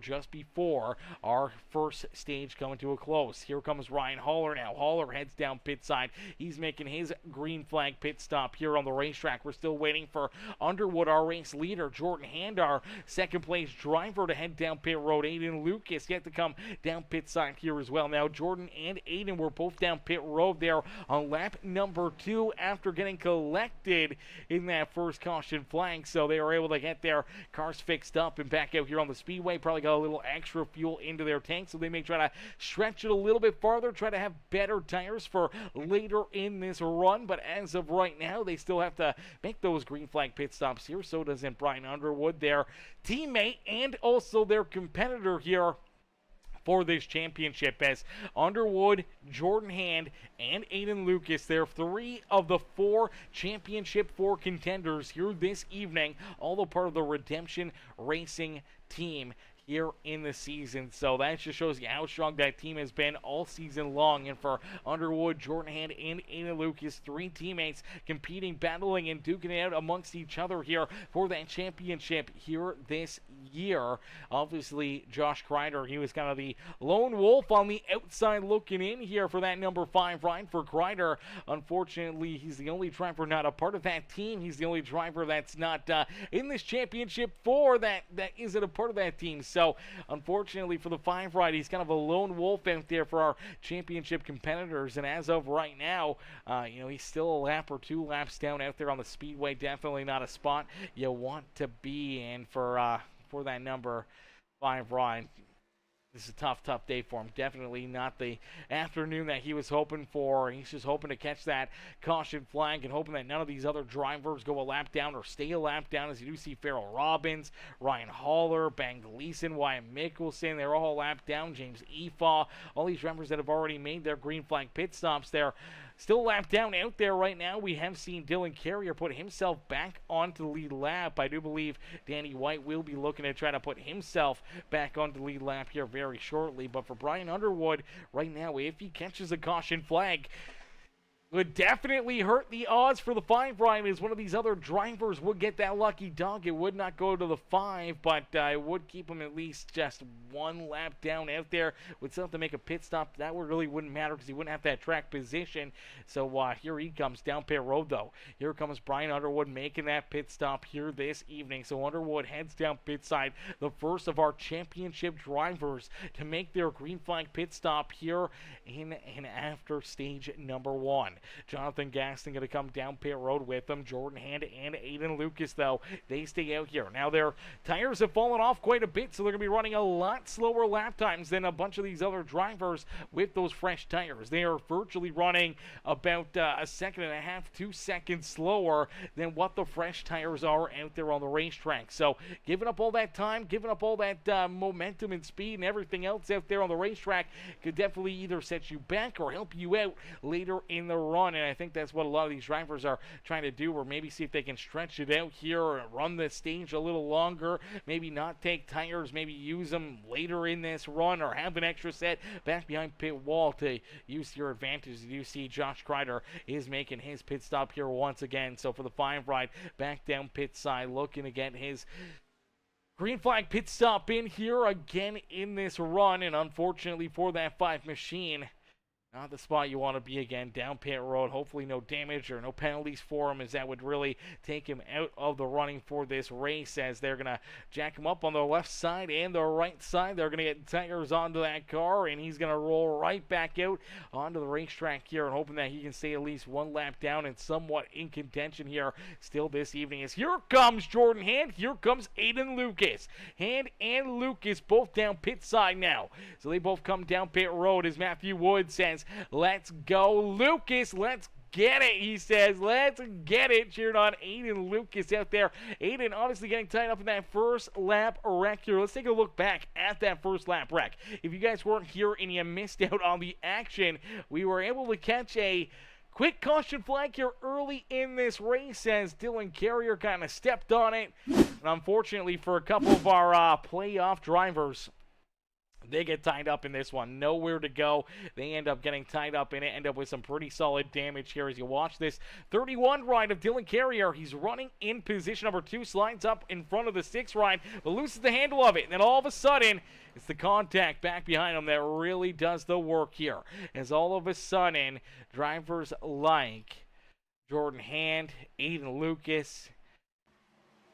just before our first stage coming to a close. Here comes Ryan Haller now. Haller heads down pit side. He's making his green flag pit stop here on the racetrack. We're still waiting for Underwood, our race leader, Jordan Hand, our second place driver, to head down pit road. Aydean Lucas yet to come down pit side here as well. Now Jordan and Ayden were both down pit road there on lap number 2 after getting collected in that first caution flag, so they were able to get their cars fixed up and back out here on the speedway. Probably got a little extra fuel into their tank, so they may try to stretch it a little bit farther, try to have better tires for later in this run. But as of right now, they still have to make those green flag pit stops here. So does Brian Underwood, their teammate and also their competitor here for this championship, as Underwood, Jordan Hand, and Aydean Lucas, they're 3 of the 4 championship 4 contenders here this evening, all a part of the Redemption Racing team here in the season. So that just shows you how strong that team has been all season long. And for Underwood, Jordan Hand, and Aydean Lucas, 3 teammates competing, battling, and duking it out amongst each other here for that championship here this year. Obviously, Josh Crider, he was kind of the lone wolf on the outside looking in here for that number 5 ride for Crider. Unfortunately, he's the only driver not a part of that team. He's the only driver that's not in this championship 4 that isn't a part of that team. So, unfortunately for the 5 ride, he's kind of a lone wolf out there for our championship competitors. And as of right now, he's still a lap or 2 laps down out there on the speedway. Definitely not a spot you want to be in for that number 5 ride. This is a tough day for him. Definitely not the afternoon that he was hoping for. He's just hoping to catch that caution flag and hoping that none of these other drivers go a lap down or stay a lap down. As you do see Farrell Robbins, Ryan Haller, Bang Gleason, Wyatt Mickelson, they're all a lap down. James Efaw, all these drivers that have already made their green flag pit stops there. Still a lap down out there right now. We have seen Dylan Carrier put himself back onto the lead lap. I do believe Danny White will be looking to try to put himself back onto the lead lap here very shortly. But for Brian Underwood right now, if he catches a caution flag, would definitely hurt the odds for the 5 ride, as one of these other drivers would get that lucky dunk. It would not go to the 5, but it would keep him at least just 1 lap down out there. Would still have to make a pit stop. That really wouldn't matter because he wouldn't have that track position. So here he comes down pit road, though. Here comes Brian Underwood making that pit stop here this evening. So Underwood heads down pit side, the first of our championship drivers to make their green flag pit stop here in and after stage number 1. Jonathan Gaston going to come down pit road with them. Jordan Hand and Aydean Lucas, though, they stay out here. Now their tires have fallen off quite a bit, so they're going to be running a lot slower lap times than a bunch of these other drivers with those fresh tires. They are virtually running about 1.5 seconds, 2 seconds slower than what the fresh tires are out there on the racetrack. So giving up all that time, giving up all that momentum and speed and everything else out there on the racetrack could definitely either set you back or help you out later in the run. And I think that's what a lot of these drivers are trying to do, or maybe see if they can stretch it out here and run the stage a little longer, maybe not take tires, maybe use them later in this run, or have an extra set back behind pit wall to use your advantage. You see Josh Crider is making his pit stop here once again. So for the 5 ride, back down pit side, looking to get his green flag pit stop in here again in this run. And unfortunately for that 5 machine, not the spot you want to be again, down pit road. Hopefully no damage or no penalties for him, as that would really take him out of the running for this race, as they're going to jack him up on the left side and the right side. They're going to get tires onto that car, and he's going to roll right back out onto the racetrack here, and hoping that he can stay at least 1 lap down and somewhat in contention here still this evening. As here comes Jordan Hand, here comes Aydean Lucas. Hand and Lucas both down pit side now. So they both come down pit road, as Matthew Wood says, "Let's go, Lucas, let's get it," he says. Let's get it. Cheered on Aydean Lucas out there. Aydean obviously getting tied up in that first lap wreck here. Let's take a look back at that first lap wreck. If you guys weren't here and you missed out on the action, we were able to catch a quick caution flag here early in this race, as Dylan Carrier kind of stepped on it. And unfortunately for a couple of our playoff drivers, they get tied up in this one. Nowhere to go. They end up getting tied up in it, end up with some pretty solid damage here as you watch this 31 ride of Dylan Carrier. He's running in position number 2, slides up in front of the 6 ride, but loses the handle of it. And then all of a sudden, it's the contact back behind him that really does the work here. As all of a sudden, drivers like Jordan Hand, Aydean Lucas,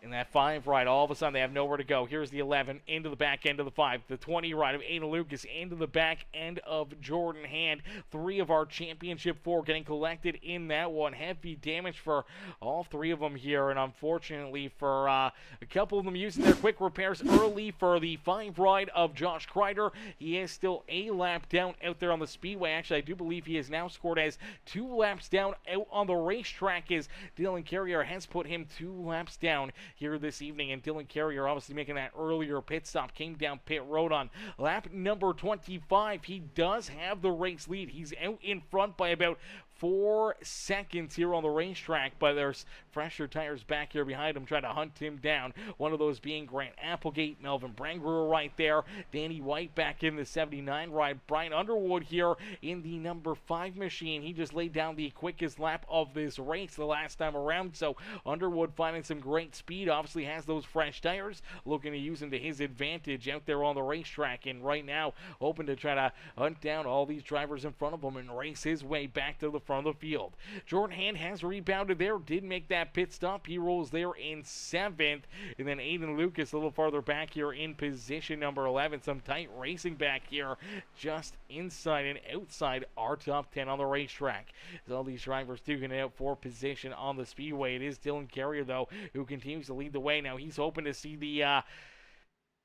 in that 5 ride, all of a sudden they have nowhere to go. Here's the 11 into the back end of the 5. The 20 ride of Aydean Lucas into the back end of Jordan Hand. 3 of our championship 4 getting collected in that one. Heavy damage for all 3 of them here. And unfortunately for a couple of them using their quick repairs early for the 5 ride of Josh Crider, he is still a lap down out there on the Speedway. Actually, I do believe he is now scored as 2 laps down out on the racetrack, as Dylan Carrier has put him 2 laps down here this evening. And Dylan Carrier obviously making that earlier pit stop, came down pit road on lap number 25. He does have the race lead. He's out in front by about 4 seconds here on the racetrack, but there's fresher tires back here behind him trying to hunt him down. One of those being Grant Applegate, Melvin Brangrewer right there, Danny White back in the 79 ride, Brian Underwood here in the number 5 machine. He just laid down the quickest lap of this race the last time around, so Underwood finding some great speed, obviously has those fresh tires, looking to use them to his advantage out there on the racetrack, and right now hoping to try to hunt down all these drivers in front of him and race his way back to the front of the field. Jordan Hand has rebounded there, did make that pit stop. He rolls there in 7th, and then Aydean Lucas a little farther back here in position number 11. Some tight racing back here, just inside and outside our top 10 on the racetrack. As all these drivers duking it out for position on the Speedway. It is Dylan Carrier, though, who continues to lead the way. Now he's hoping to see the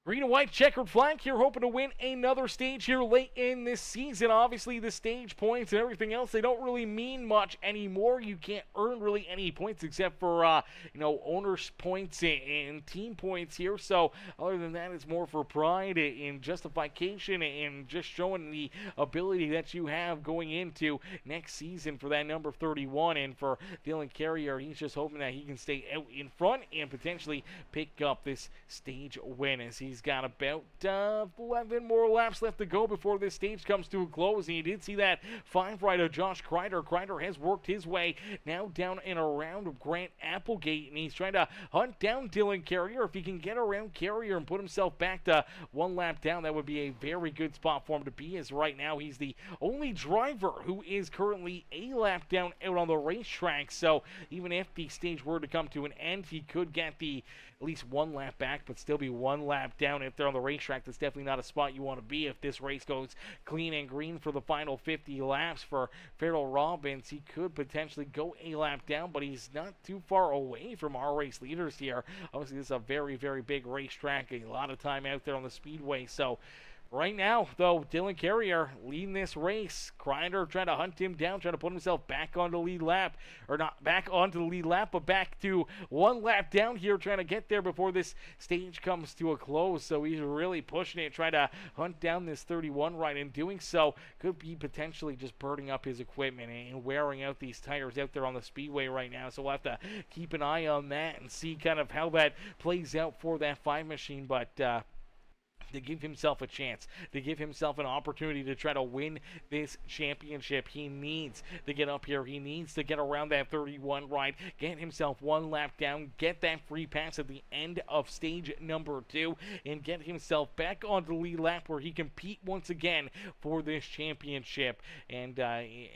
Green and white checkered flag here, hoping to win another stage here late in this season. Obviously, the stage points and everything else, they don't really mean much anymore. You can't earn really any points except for, owners' points and team points here. So, other than that, it's more for pride and justification and just showing the ability that you have going into next season for that number 31. And for Dylan Carrier, he's just hoping that he can stay out in front and potentially pick up this stage win, as he's got about 11 more laps left to go before this stage comes to a close. And you did see that 5 right of Josh Crider. Crider has worked his way now down and around of Grant Applegate, and he's trying to hunt down Dylan Carrier. If he can get around Carrier and put himself back to 1 lap down, that would be a very good spot for him to be, as right now he's the only driver who is currently a lap down out on the racetrack. So even if the stage were to come to an end, he could get the at least 1 lap back, but still be 1 lap down. If they're on the racetrack, that's definitely not a spot you want to be. If this race goes clean and green for the final 50 laps for Farrell Robbins, he could potentially go a lap down, but he's not too far away from our race leaders here. Obviously, this is a very, very big racetrack, a lot of time out there on the Speedway. So right now, though, Dylan Carrier leading this race. Crider trying to hunt him down, trying to put himself back onto the lead lap. Or not back onto the lead lap, but back to 1 lap down here, trying to get there before this stage comes to a close. So he's really pushing it, trying to hunt down this 31 right. In doing so, could be potentially just burning up his equipment and wearing out these tires out there on the Speedway right now. So we'll have to keep an eye on that and see kind of how that plays out for that 5 machine. But to give himself a chance, to give himself an opportunity to try to win this championship, he needs to get up here. He needs to get around that 31 right, get himself 1 lap down, get that free pass at the end of stage number 2, and get himself back onto the lead lap where he compete once again for this championship. And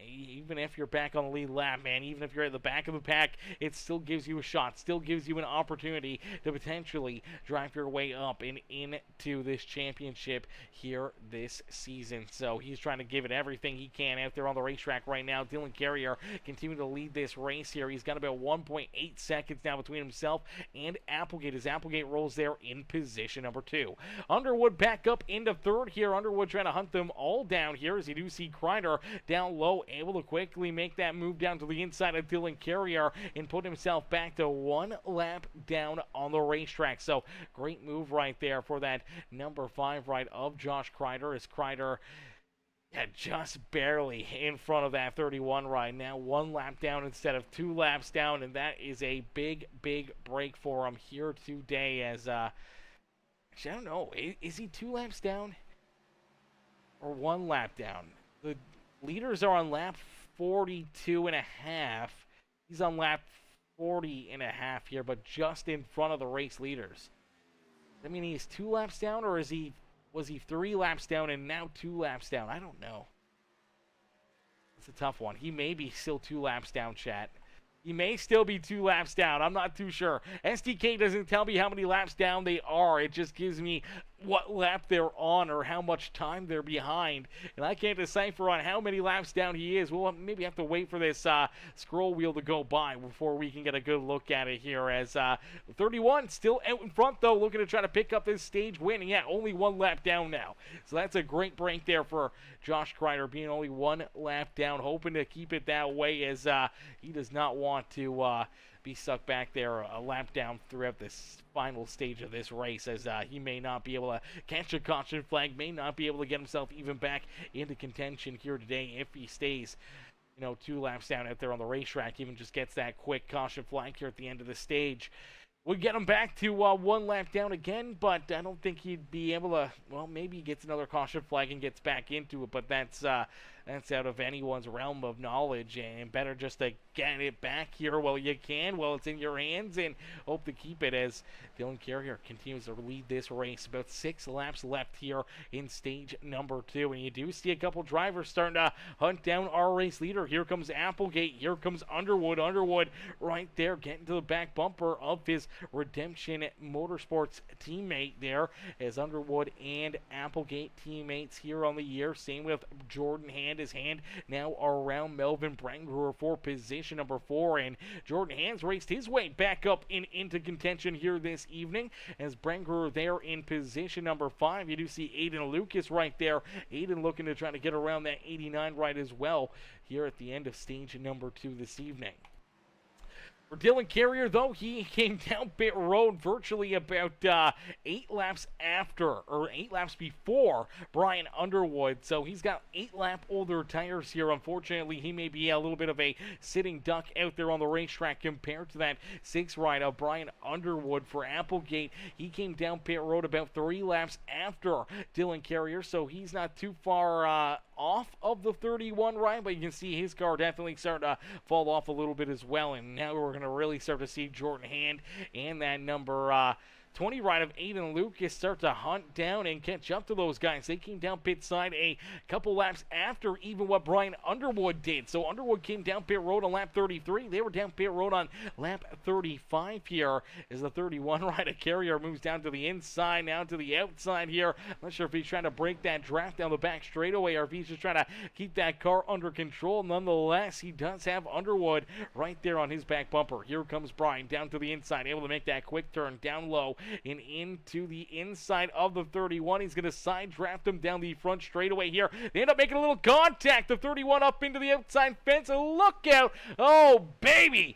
even if you're back on the lead lap, man, even if you're at the back of the pack, it still gives you a shot, still gives you an opportunity to potentially drive your way up and into this championship here this season. So he's trying to give it everything he can out there on the racetrack right now. Dylan Carrier continuing to lead this race here. He's got about 1.8 seconds now between himself and Applegate, as Applegate rolls there in position number 2. Underwood back up into 3rd here. Underwood trying to hunt them all down here, as you do see Crider down low, able to quickly make that move down to the inside of Dylan Carrier and put himself back to 1 lap down on the racetrack. So great move right there for that number 5 right of Josh Crider, as Crider just barely in front of that 31 right now. 1 lap down instead of 2 laps down, and that is a big, big break for him here today. As actually, I don't know, is he 2 laps down or 1 lap down? The leaders are on lap 42 and a half. He's on lap 40 and a half here, but just in front of the race leaders. I mean, he's 2 laps down, or was he 3 laps down and now 2 laps down? I don't know. It's a tough one. He may be still 2 laps down, chat. He may still be 2 laps down. I'm not too sure. SDK doesn't tell me how many laps down they are. It just gives me what lap they're on or how much time they're behind. And I can't decipher on how many laps down he is. We'll maybe have to wait for this scroll wheel to go by before we can get a good look at it here. As 31 still out in front, though, looking to try to pick up this stage win. And yeah, only 1 lap down now. So that's a great break there for Josh Crider, being only 1 lap down, hoping to keep it that way, as he does not want to be stuck back there a lap down throughout this final stage of this race, as he may not be able to catch a caution flag, may not be able to get himself even back into contention here today if he stays 2 laps down out there on the racetrack, even just gets that quick caution flag here at the end of the stage. We'll get him back to 1 lap down again, but I don't think he'd be able to. Well, maybe he gets another caution flag and gets back into it, but that's out of anyone's realm of knowledge, and better just to get it back here while you can, while it's in your hands, and hope to keep it, as Dylan Carrier continues to lead this race. About 6 laps left here in stage number 2, and you do see a couple drivers starting to hunt down our race leader. Here comes Applegate, here comes Underwood. Underwood right there getting to the back bumper of his Redemption Motorsports teammate there, as Underwood and Applegate teammates here on the year. Same with Jordan Hand his hand now around Melvin Brangruer for position number 4, and Jordan Hands raced his way back up into contention here this evening as Brangruer there in position number 5. You do see Aydean Lucas right there. Aydean looking to try to get around that 89 right as well here at the end of stage number 2 this evening. For Dylan Carrier, though, he came down pit road virtually about 8 laps before Brian Underwood. So he's got 8-lap older tires here. Unfortunately, he may be a little bit of a sitting duck out there on the racetrack compared to that 6 ride of Brian Underwood. For Applegate, he came down pit road about 3 laps after Dylan Carrier, so he's not too far off of the 31 ride, but you can see his car definitely starting to fall off a little bit as well, and now we're going to really start to see Jordan Hand and that number 20 ride of Aydean Lucas start to hunt down and catch up to those guys. They came down pit side a couple laps after even what Brian Underwood did. So Underwood came down pit road on lap 33. They were down pit road on lap 35 here as the 31 ride of Carrier moves down to the inside, now to the outside here. I'm not sure if he's trying to break that draft down the back straightaway or if he's just trying to keep that car under control. Nonetheless, he does have Underwood right there on his back bumper. Here comes Brian down to the inside, able to make that quick turn down low and into the inside of the 31. He's going to side draft him down the front straightaway here. They end up making a little contact. The 31 up into the outside fence. And look out. Oh, baby.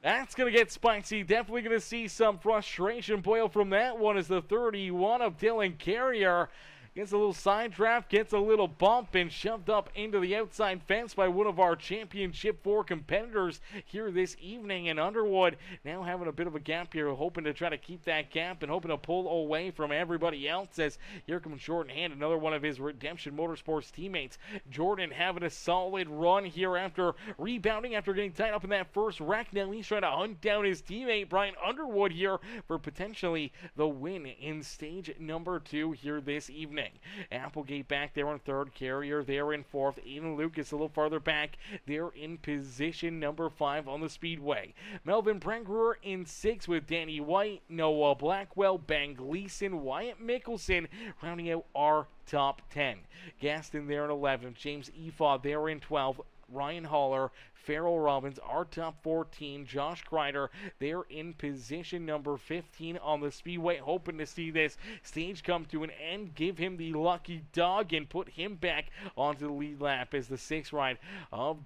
That's going to get spicy. Definitely going to see some frustration boil from that one as the 31 of Dylan Carrier gets a little side draft, gets a little bump, and shoved up into the outside fence by one of our Championship 4 competitors here this evening. And Underwood now having a bit of a gap here, hoping to try to keep that gap and hoping to pull away from everybody else as here comes Jordan Hand, another one of his Redemption Motorsports teammates. Jordan having a solid run here after rebounding, after getting tied up in that first wreck. Now he's trying to hunt down his teammate, Brian Underwood, here for potentially the win in stage number 2 here this evening. Applegate back there in 3rd, Carrier there in 4th, Aydean Lucas a little farther back there in position number 5 on the Speedway. Melvin Brangruer in 6th with Danny White, Noah Blackwell, Ben Gleason, Wyatt Mickelson rounding out our top 10. Gaston there in 11th, James Efaw there in 12th, Ryan Haller, Farrell Robbins, our top 14, Josh Crider, they're in position number 15 on the Speedway, hoping to see this stage come to an end, give him the lucky dog, and put him back onto the lead lap as the 6th ride of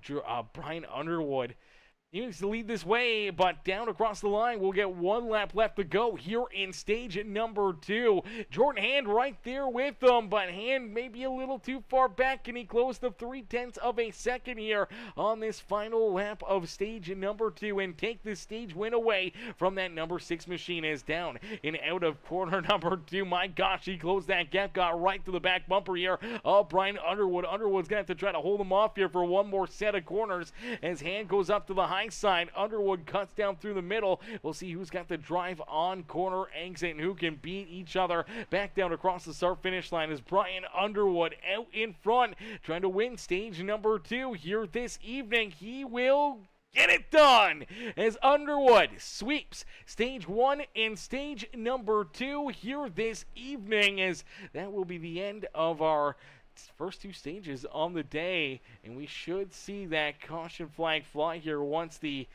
Brian Underwood. He needs to lead this way, but down across the line, we'll get 1 lap left to go here in stage number 2. Jordan Hand right there with them, but Hand may be a little too far back, and he closed the 0.3 of a second here on this final lap of stage number 2 and take the stage win away from that number 6 machine. Is down and out of corner number 2. My gosh, he closed that gap, got right to the back bumper here of Brian Underwood. Underwood's going to have to try to hold him off here for one more set of corners as Hand goes up to the high side. Underwood cuts down through the middle. We'll see who's got the drive on corner exit and who can beat each other. Back down across the start finish line is Brian Underwood out in front, trying to win stage number 2 here this evening. He will get it done as Underwood sweeps stage 1 and stage number 2 here this evening, as that will be the end of our first 2 stages on the day, and we should see that caution flag fly here once the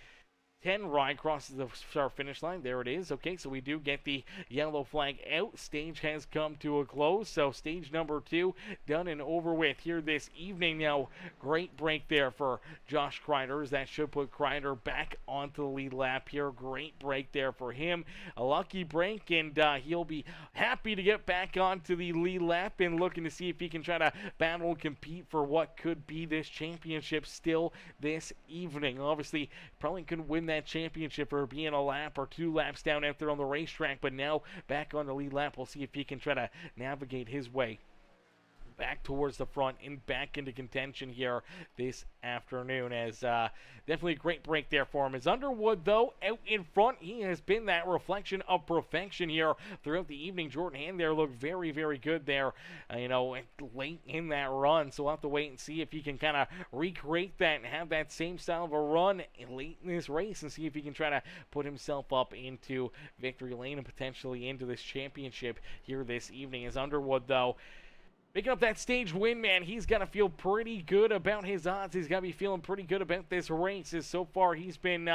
10 ride crosses the start finish line. There it is. Okay, so we do get the yellow flag out. Stage has come to a close, so stage number 2 done and over with here this evening. Now, great break there for Josh Crider. That should put Crider back onto the lead lap here. Great break there for him. A lucky break, and he'll be happy to get back onto the lead lap and looking to see if he can try to battle and compete for what could be this championship still this evening. Obviously, probably couldn't win that championship for being a lap or 2 laps down out there on the racetrack, but now back on the lead lap. We'll see if he can try to navigate his way back towards the front and back into contention here this afternoon, as definitely a great break there for him. As Underwood, though, out in front, he has been that reflection of perfection here throughout the evening. Jordan Hand there looked very, very good there, late in that run, so we'll have to wait and see if he can kind of recreate that and have that same style of a run late in this race and see if he can try to put himself up into victory lane and potentially into this championship here this evening. As Underwood, though, Picking up that stage win, man, he's got to feel pretty good about his odds. He's got to be feeling pretty good about this race. As so far, he's been,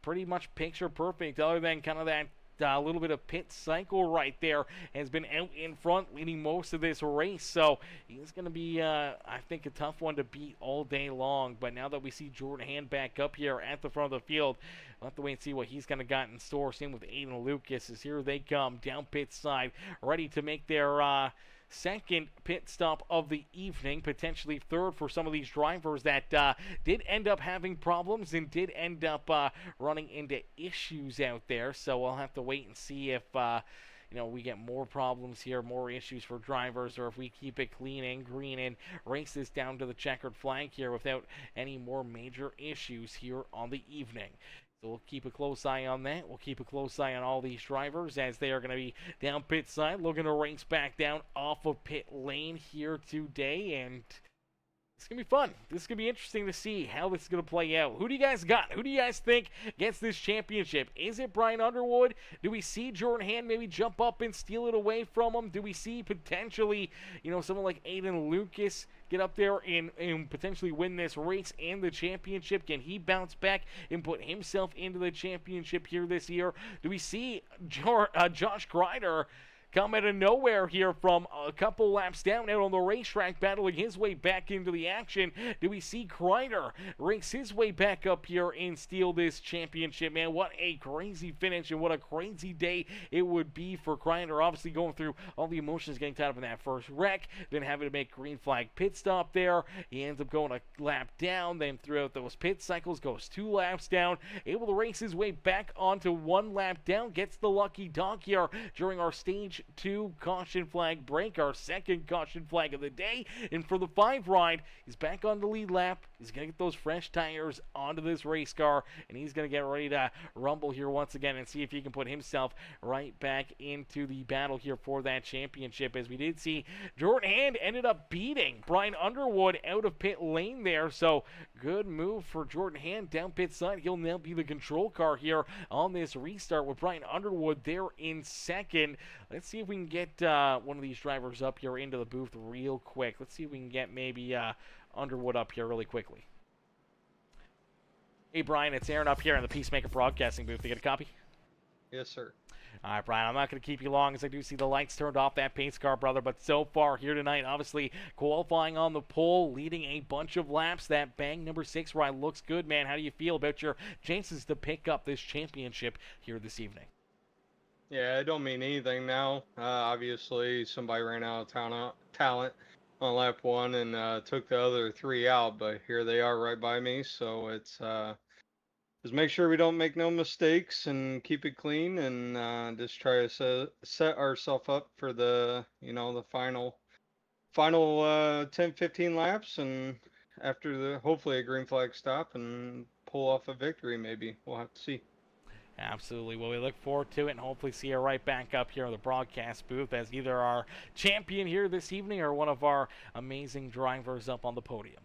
pretty much picture perfect, other than kind of that little bit of pit cycle right there. Has been out in front, leading most of this race. So he's going to be, I think, a tough one to beat all day long. But now that we see Jordan Hand back up here at the front of the field, we'll have to wait and see what he's going to got in store. Same with Aydean Lucas, as here they come down pit side, ready to make their second pit stop of the evening, potentially third for some of these drivers that did end up having problems and did end up running into issues out there. So we'll have to wait and see if we get more problems here, more issues for drivers, or if we keep it clean and green and race this down to the checkered flag here without any more major issues here on the evening. So we'll keep a close eye on that. We'll keep a close eye on all these drivers as they are going to be down pit side, looking to race back down off of pit lane here today. And it's going to be fun. This is going to be interesting to see how this is going to play out. Who do you guys got? Who do you guys think gets this championship? Is it Brian Underwood? Do we see Jordan Hand maybe jump up and steal it away from him? Do we see potentially, someone like Aydean Lucas get up there and potentially win this race and the championship? Can he bounce back and put himself into the championship here this year? Do we see Josh Crider come out of nowhere here from a couple laps down out on the racetrack, battling his way back into the action? Do we see Crider race his way back up here and steal this championship? Man, what a crazy finish and what a crazy day it would be for Crider. Obviously going through all the emotions, getting tied up in that first wreck, then having to make green flag pit stop there. He ends up going a lap down, then throughout those pit cycles goes 2 laps down, able to race his way back onto 1 lap down, gets the lucky dog here during our stage 2 caution flag break, our second caution flag of the day. And for the 5 ride, he's back on the lead lap. He's going to get those fresh tires onto this race car, and he's going to get ready to rumble here once again and see if he can put himself right back into the battle here for that championship. As we did see, Jordan Hand ended up beating Brian Underwood out of pit lane there. So good move for Jordan Hand down pit side. He'll now be the control car here on this restart with Brian Underwood there in second. Let's see if we can get one of these drivers up here into the booth real quick. Let's see if we can get maybe Underwood up here really quickly. Hey, Brian, it's Aaron up here in the Peacemaker Broadcasting booth. You get a copy? Yes, sir. All right, Brian, I'm not going to keep you long as I do see the lights turned off that pace car, brother. But so far here tonight, obviously qualifying on the pole, leading a bunch of laps. That bang number 6 ride looks good, man. How do you feel about your chances to pick up this championship here this evening? Yeah, it don't mean anything now. Obviously, somebody ran out of talent on lap 1 and took the other 3 out, but here they are right by me. So it's just make sure we don't make no mistakes and keep it clean, and just try to set ourselves up for the the final 10-15 laps, and after hopefully a green flag stop and pull off a victory. Maybe we'll have to see. Absolutely. Well, we look forward to it and hopefully see you right back up here in the broadcast booth as either our champion here this evening or one of our amazing drivers up on the podium.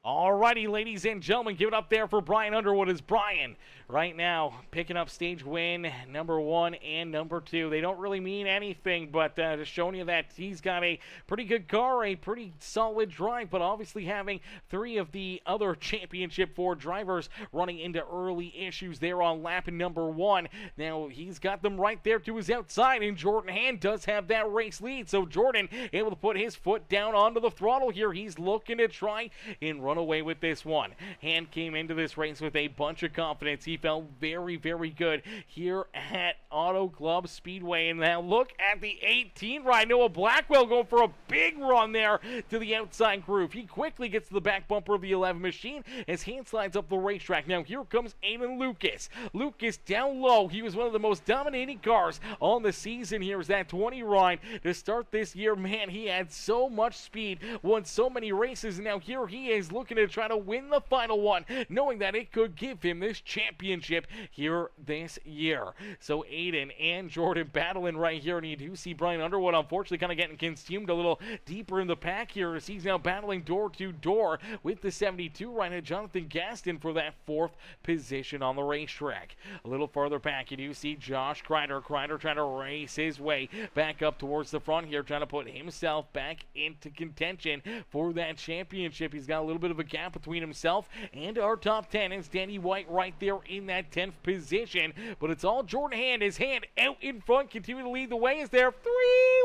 Alrighty, ladies and gentlemen, give it up there for Brian Underwood as Brian right now picking up stage win number 1 and number 2. They don't really mean anything, but just showing you that he's got a pretty good car, a pretty solid drive, but obviously having 3 of the other championship 4 drivers running into early issues there on lap number 1. Now he's got them right there to his outside, and Jordan Hand does have that race lead, so Jordan able to put his foot down onto the throttle here. He's looking to try and run away with this one. Hand came into this race with a bunch of confidence. He felt very, very good here at Auto Club Speedway. And now look at the 18 ride. Noah Blackwell going for a big run there to the outside groove. He quickly gets to the back bumper of the 11 machine as Hand slides up the racetrack. Now here comes Aydean Lucas. Lucas down low. He was one of the most dominating cars on the season here as that 20 ride to start this year. Man, he had so much speed, won so many races, and now here he is looking looking to try to win the final one, knowing that it could give him this championship here this year. So Ayden and Jordan battling right here, and you do see Brian Underwood unfortunately kind of getting consumed a little deeper in the pack here as he's now battling door to door with the 72 right now, Jonathan Gaston, for that 4th position on the racetrack. A little farther back, you do see Josh Crider trying to race his way back up towards the front here, trying to put himself back into contention for that championship. He's got a little bit of a gap between himself and our top 10. It's Danny White right there in that 10th position, but it's all Jordan Hand. His hand out in front, continue to lead the way as they're 3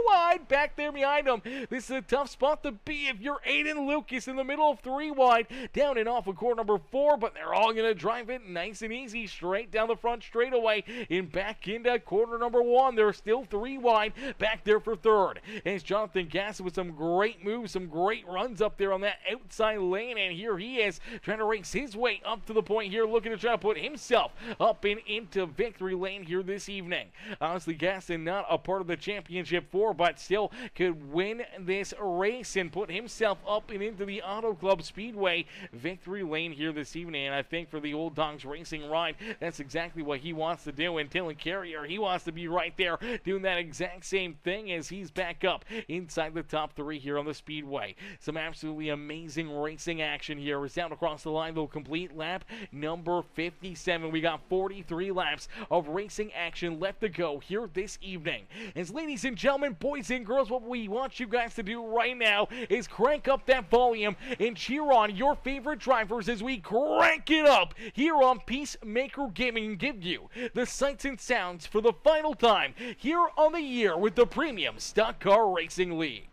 wide back there behind him. This is a tough spot to be if you're Aydean Lucas in the middle of 3 wide, down and off of corner number 4, but they're all going to drive it nice and easy straight down the front straightaway and back into corner number 1. They're still 3 wide back there for 3rd. And it's Jonathan Gaston with some great moves, some great runs up there on that outside lane, and here he is trying to race his way up to the point here, looking to try to put himself up and into victory lane here this evening. Honestly, Gaston not a part of the championship 4, but still could win this race and put himself up and into the Auto Club Speedway victory lane here this evening. And I think for the Old Dogs Racing ride, that's exactly what he wants to do. And Dylan Carrier, he wants to be right there doing that exact same thing as he's back up inside the top 3 here on the Speedway. Some absolutely amazing racing action here is down across the line. They'll complete lap number 57. We got 43 laps of racing action left to go here this evening. As ladies and gentlemen, boys and girls, what we want you guys to do right now is crank up that volume and cheer on your favorite drivers as we crank it up here on Peacemaker Gaming and give you the sights and sounds for the final time here on the year with the Premium Stock Car Racing League.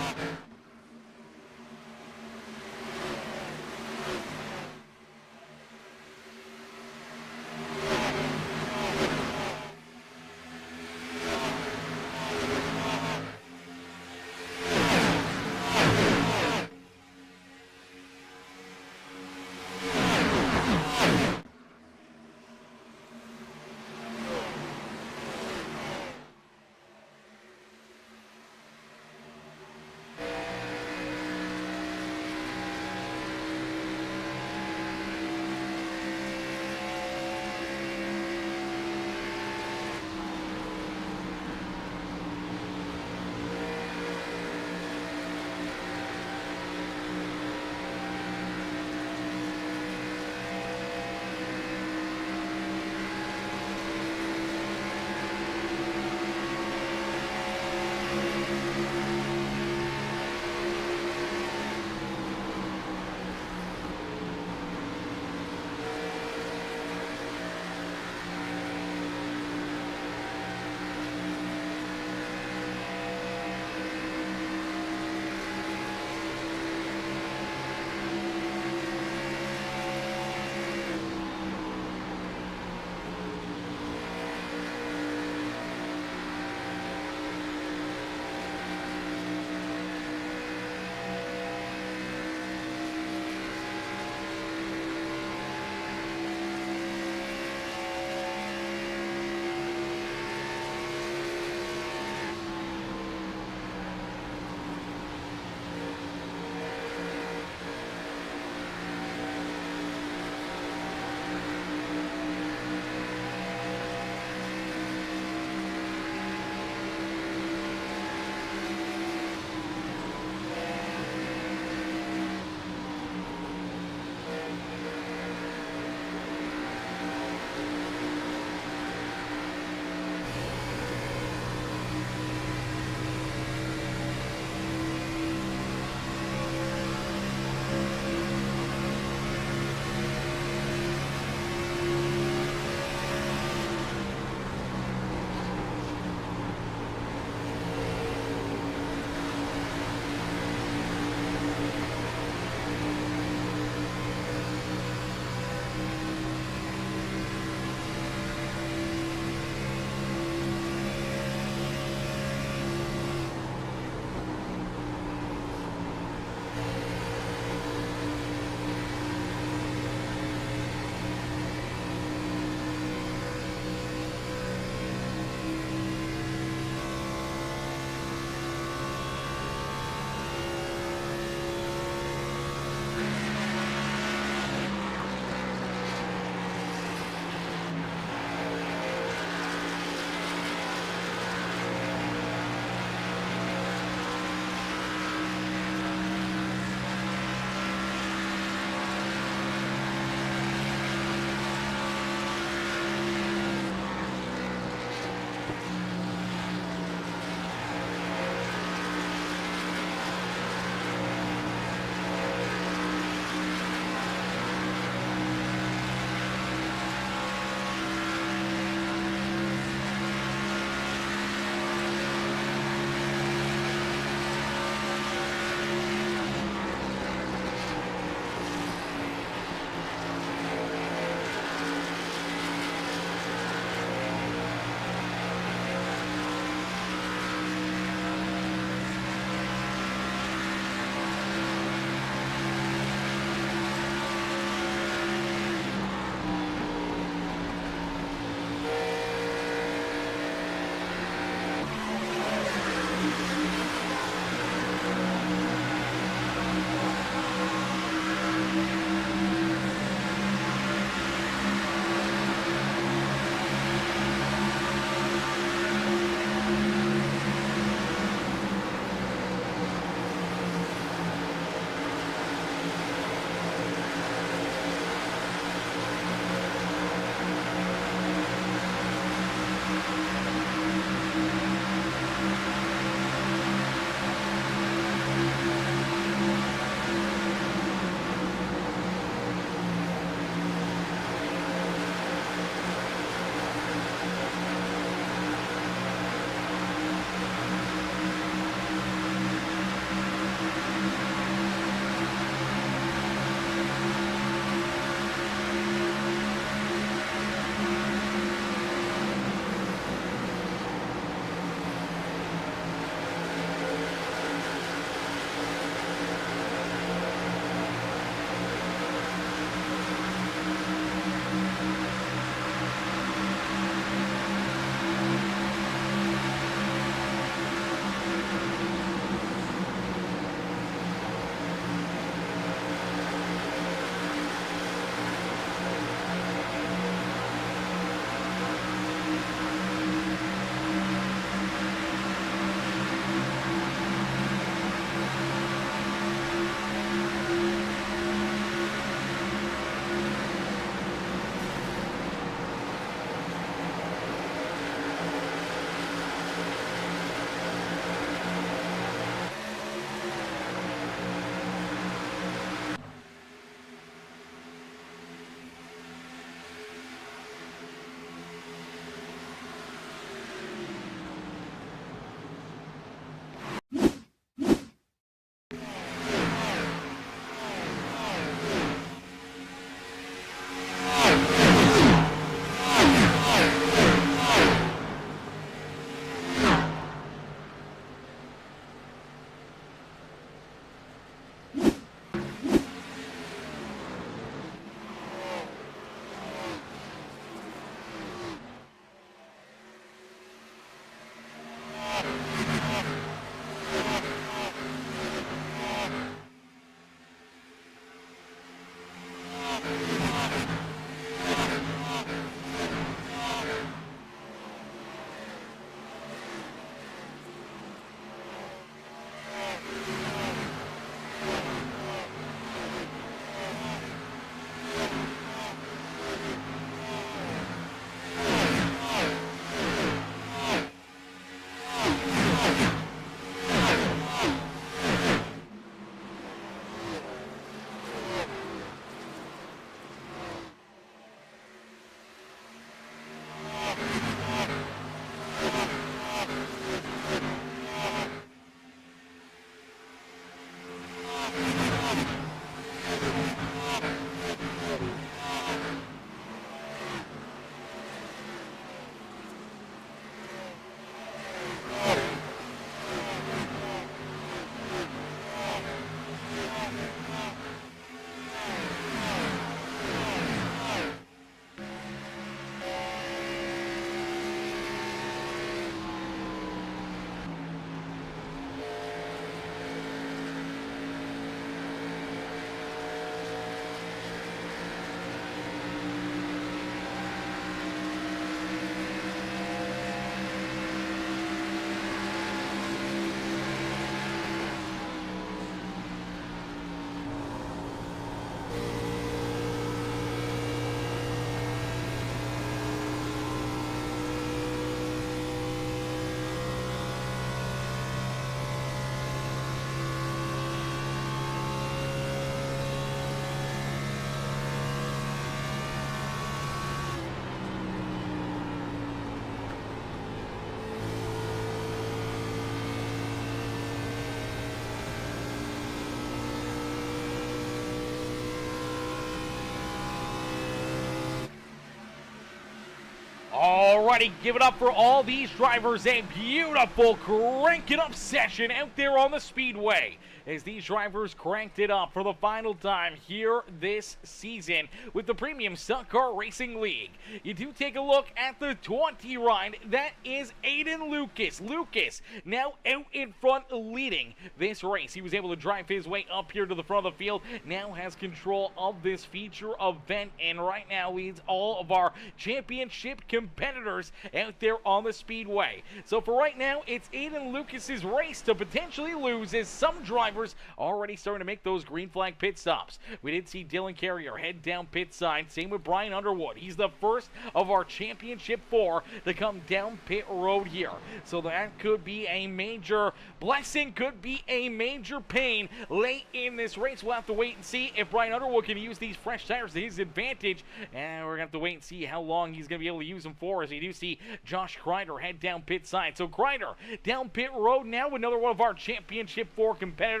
Alrighty, give it up for all these drivers. A beautiful crank it up session out there on the Speedway as these drivers cranked it up for the final time here this season with the Premium Stock Car Racing League. You do take a look at the 20 ride. That is Aydean Lucas. Lucas now out in front leading this race. He was able to drive his way up here to the front of the field. Now has control of this feature event and right now leads all of our championship competitors out there on the Speedway. So for right now, it's Aydean Lucas's race to potentially lose as some drivers already starting to make those green flag pit stops. We did see Dylan Carrier head down pit side. Same with Brian Underwood. He's the first of our championship 4 to come down pit road here. So that could be a major blessing, could be a major pain late in this race. We'll have to wait and see if Brian Underwood can use these fresh tires to his advantage. And we're going to have to wait and see how long he's going to be able to use them for, as we do see Josh Crider head down pit side. So Crider down pit road now, another one of our championship 4 competitors.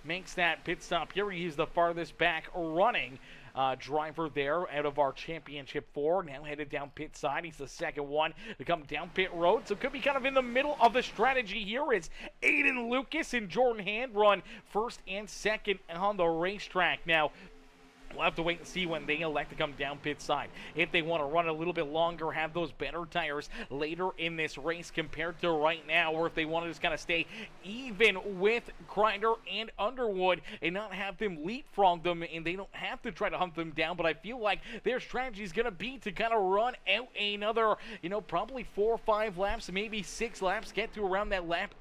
Makes that pit stop here. He's the farthest back running driver there out of our championship 4. Now headed down pit side. He's the second one to come down pit road. So could be kind of in the middle of the strategy here as Aydean Lucas and Jordan Hand run first and second on the racetrack. Now, we'll have to wait and see when they elect to come down pit side. If they want to run a little bit longer, have those better tires later in this race compared to right now, or if they want to just kind of stay even with Crider and Underwood and not have them leapfrog them and they don't have to try to hunt them down. But I feel like their strategy is going to be to kind of run out another, probably 4 or 5 laps, maybe 6 laps, get to around that lap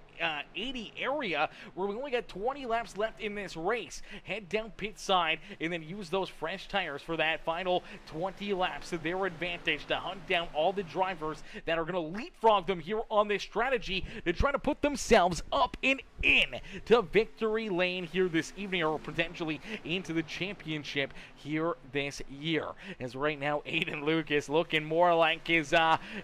80 area where we only got 20 laps left in this race. Head down pit side and then use those fresh tires for that final 20 laps to their advantage to hunt down all the drivers that are going to leapfrog them here on this strategy to try to put themselves up and in to victory lane here this evening, or potentially into the championship here this year. As right now Aydean Lucas looking more like his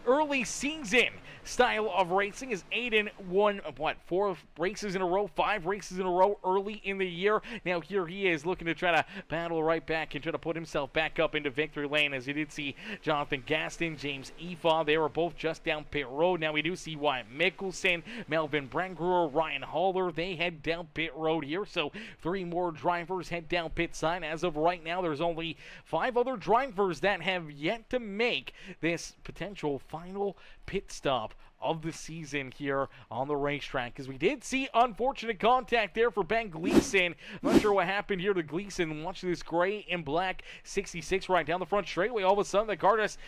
early season style of racing, as Aydean won 4 races in a row, 5 races in a row early in the year. Now here he is looking to try to battle right back and try to put himself back up into victory lane, as you did see Jonathan Gaston, James Efa, they were both just down pit road. Now we do see Wyatt Mickelson, Melvin Brangruer, Ryan Haller, they head down pit road here. So 3 more drivers head down pit side. As of right now, there's only 5 other drivers that have yet to make this potential final pit stop of the season here on the racetrack, because we did see unfortunate contact there for Ben Gleason. Not sure what happened here to Gleason. Watch this gray and black 66 right down the front straightaway. All of a sudden the car just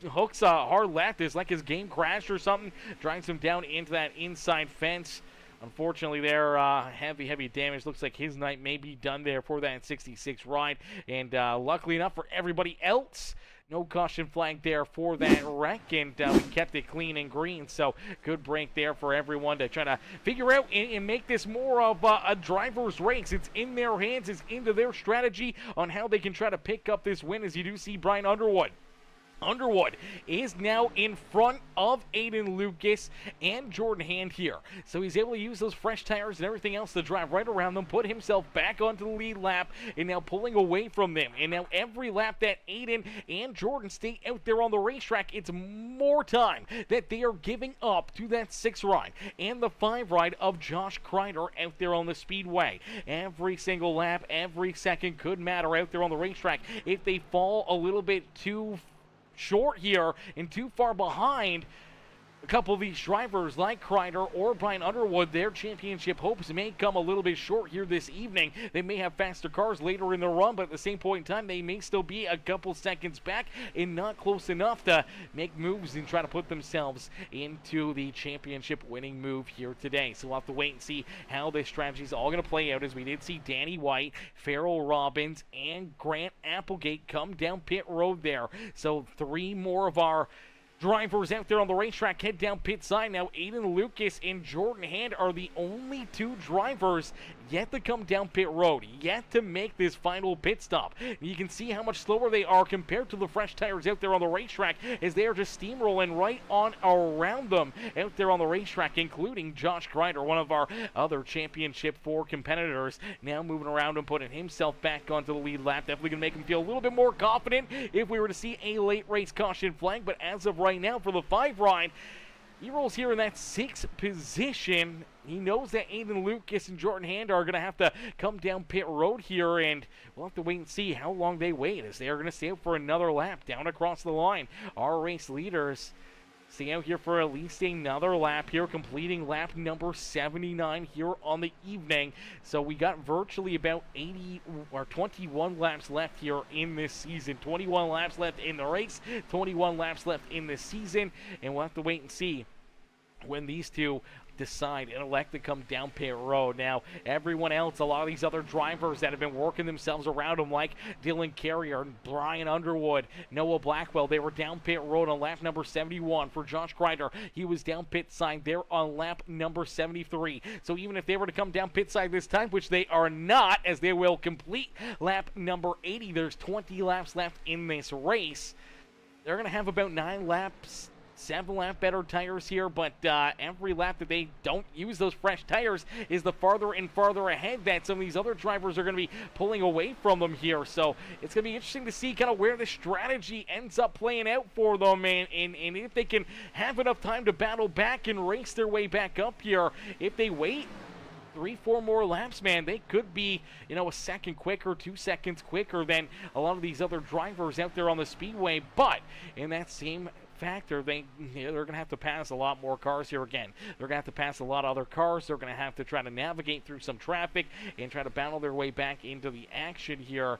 hooks a hard left. It's like his game crashed or something, drives him down into that inside fence. Unfortunately there, heavy damage. Looks like his night may be done there for that 66 ride. And luckily enough for everybody else, no caution flag there for that wreck, and we kept it clean and green. So good break there for everyone to try to figure out and make this more of a driver's race. It's in their hands. It's into their strategy on how they can try to pick up this win, as you do see Brian Underwood. Underwood is now in front of Aydean Lucas and Jordan Hand here. So he's able to use those fresh tires and everything else to drive right around them, put himself back onto the lead lap, and now pulling away from them. And now every lap that Aydean and Jordan stay out there on the racetrack, it's more time that they are giving up to that 6 ride and the 5 ride of Josh Crider out there on the Speedway. Every single lap, every second could matter out there on the racetrack. If they fall a little bit too short here and too far behind a couple of these drivers like Crider or Brian Underwood, their championship hopes may come a little bit short here this evening. They may have faster cars later in the run, but at the same point in time, they may still be a couple seconds back and not close enough to make moves and try to put themselves into the championship winning move here today. So we'll have to wait and see how this strategy is all going to play out, as we did see Danny White, Farrell Robbins, and Grant Applegate come down pit road there. So 3 more of our drivers out there on the racetrack head down pit side. Now Aydean Lucas and Jordan Hand are the only 2 drivers yet to come down pit road, yet to make this final pit stop. You can see how much slower they are compared to the fresh tires out there on the racetrack, as they are just steamrolling right on around them out there on the racetrack, including Josh Crider, one of our other championship 4 competitors, now moving around and putting himself back onto the lead lap. Definitely going to make him feel a little bit more confident if we were to see a late race caution flag, but as of right right now for the 5 ride. He rolls here in that 6th position. He knows that Aydean Lucas and Jordan Hand are going to have to come down pit road here, and we'll have to wait and see how long they wait, as they are going to stay out for another lap down across the line. Our race leaders stay out here for at least another lap here, completing lap number 79 here on the evening. So we got virtually about 80 or 21 laps left here in this season. 21 laps left in the race, 21 laps left in this season, and we'll have to wait and see when these two decide and elect to come down pit road. Now, everyone else, a lot of these other drivers that have been working themselves around them, like Dylan Carrier, Brian Underwood, Noah Blackwell, they were down pit road on lap number 71. For Josh Crider, he was down pit side there on lap number 73. So even if they were to come down pit side this time, which they are not, as they will complete lap number 80, there's 20 laps left in this race. They're going to have about 9 laps, 7 lap better tires here, but every lap that they don't use those fresh tires is the farther and farther ahead that some of these other drivers are going to be pulling away from them here. So it's going to be interesting to see kind of where the strategy ends up playing out for them, and if they can have enough time to battle back and race their way back up here. If they wait 3-4 more laps, man, they could be, you know, a second quicker, 2 seconds quicker than a lot of these other drivers out there on the speedway. But in that same factor, they're going to have to pass a lot more cars here again. They're going to have to pass a lot of other cars. They're going to have to try to navigate through some traffic and try to battle their way back into the action here.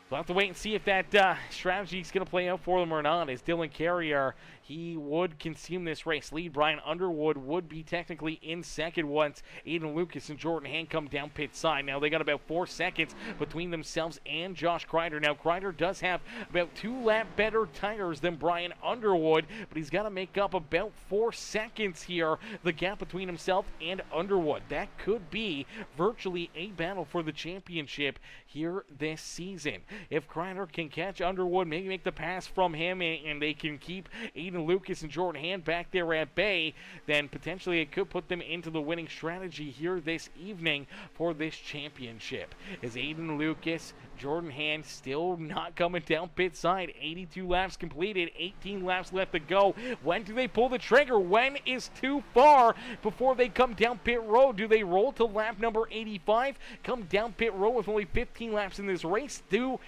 We'll have to wait and see if that strategy is going to play out for them or not. As Dylan Carrier, he would consume this race lead. Brian Underwood would be technically in second once Aydean Lucas and Jordan Hand come down pit side. Now, they got about 4 seconds between themselves and Josh Crider. Now, Crider does have about 2 lap better tires than Brian Underwood, but he's got to make up about 4 seconds here, the gap between himself and Underwood. That could be virtually a battle for the championship here this season. If Crider can catch Underwood, maybe make the pass from him, and they can keep Aydean Lucas and Jordan Hand back there at bay, then potentially it could put them into the winning strategy here this evening for this championship. As Aydean Lucas, Jordan Hand still not coming down pit side. 82 laps completed, 18 laps left to go. When do they pull the trigger? When is too far before they come down pit road? Do they roll to lap number 85, come down pit road with only 15 laps in this race? Do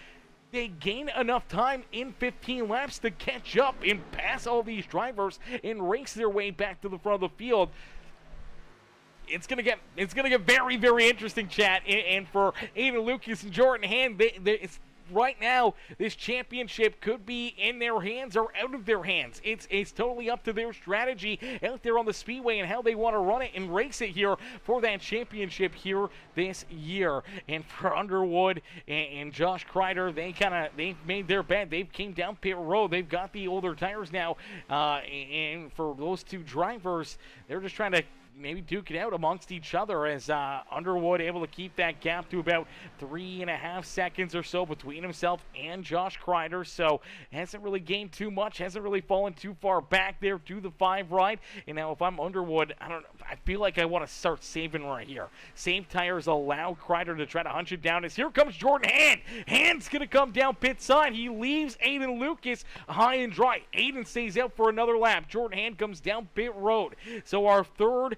they gain enough time in 15 laps to catch up and pass all these drivers and race their way back to the front of the field? It's gonna get very, very interesting, chat. And for Aydean Lucas and Jordan Hand, it's right now, this championship could be in their hands or out of their hands. It's totally up to their strategy out there on the speedway and how they want to run it and race it here for that championship here this year. And for Underwood and Josh Crider, they've made their bet. They've came down pit road. They've got the older tires now. And for those two drivers, they're just trying to maybe duke it out amongst each other, as Underwood able to keep that gap to about 3.5 seconds or so between himself and Josh Crider. So hasn't really gained too much, hasn't really fallen too far back there to the 5 ride. And now if I'm Underwood, I feel like I want to start saving right here. Save tires, allow Crider to try to hunch it down, as here comes Jordan Hand. Hand's gonna come down pit side. He leaves Aydean Lucas high and dry. Aydean stays out for another lap. Jordan Hand comes down pit road. So our third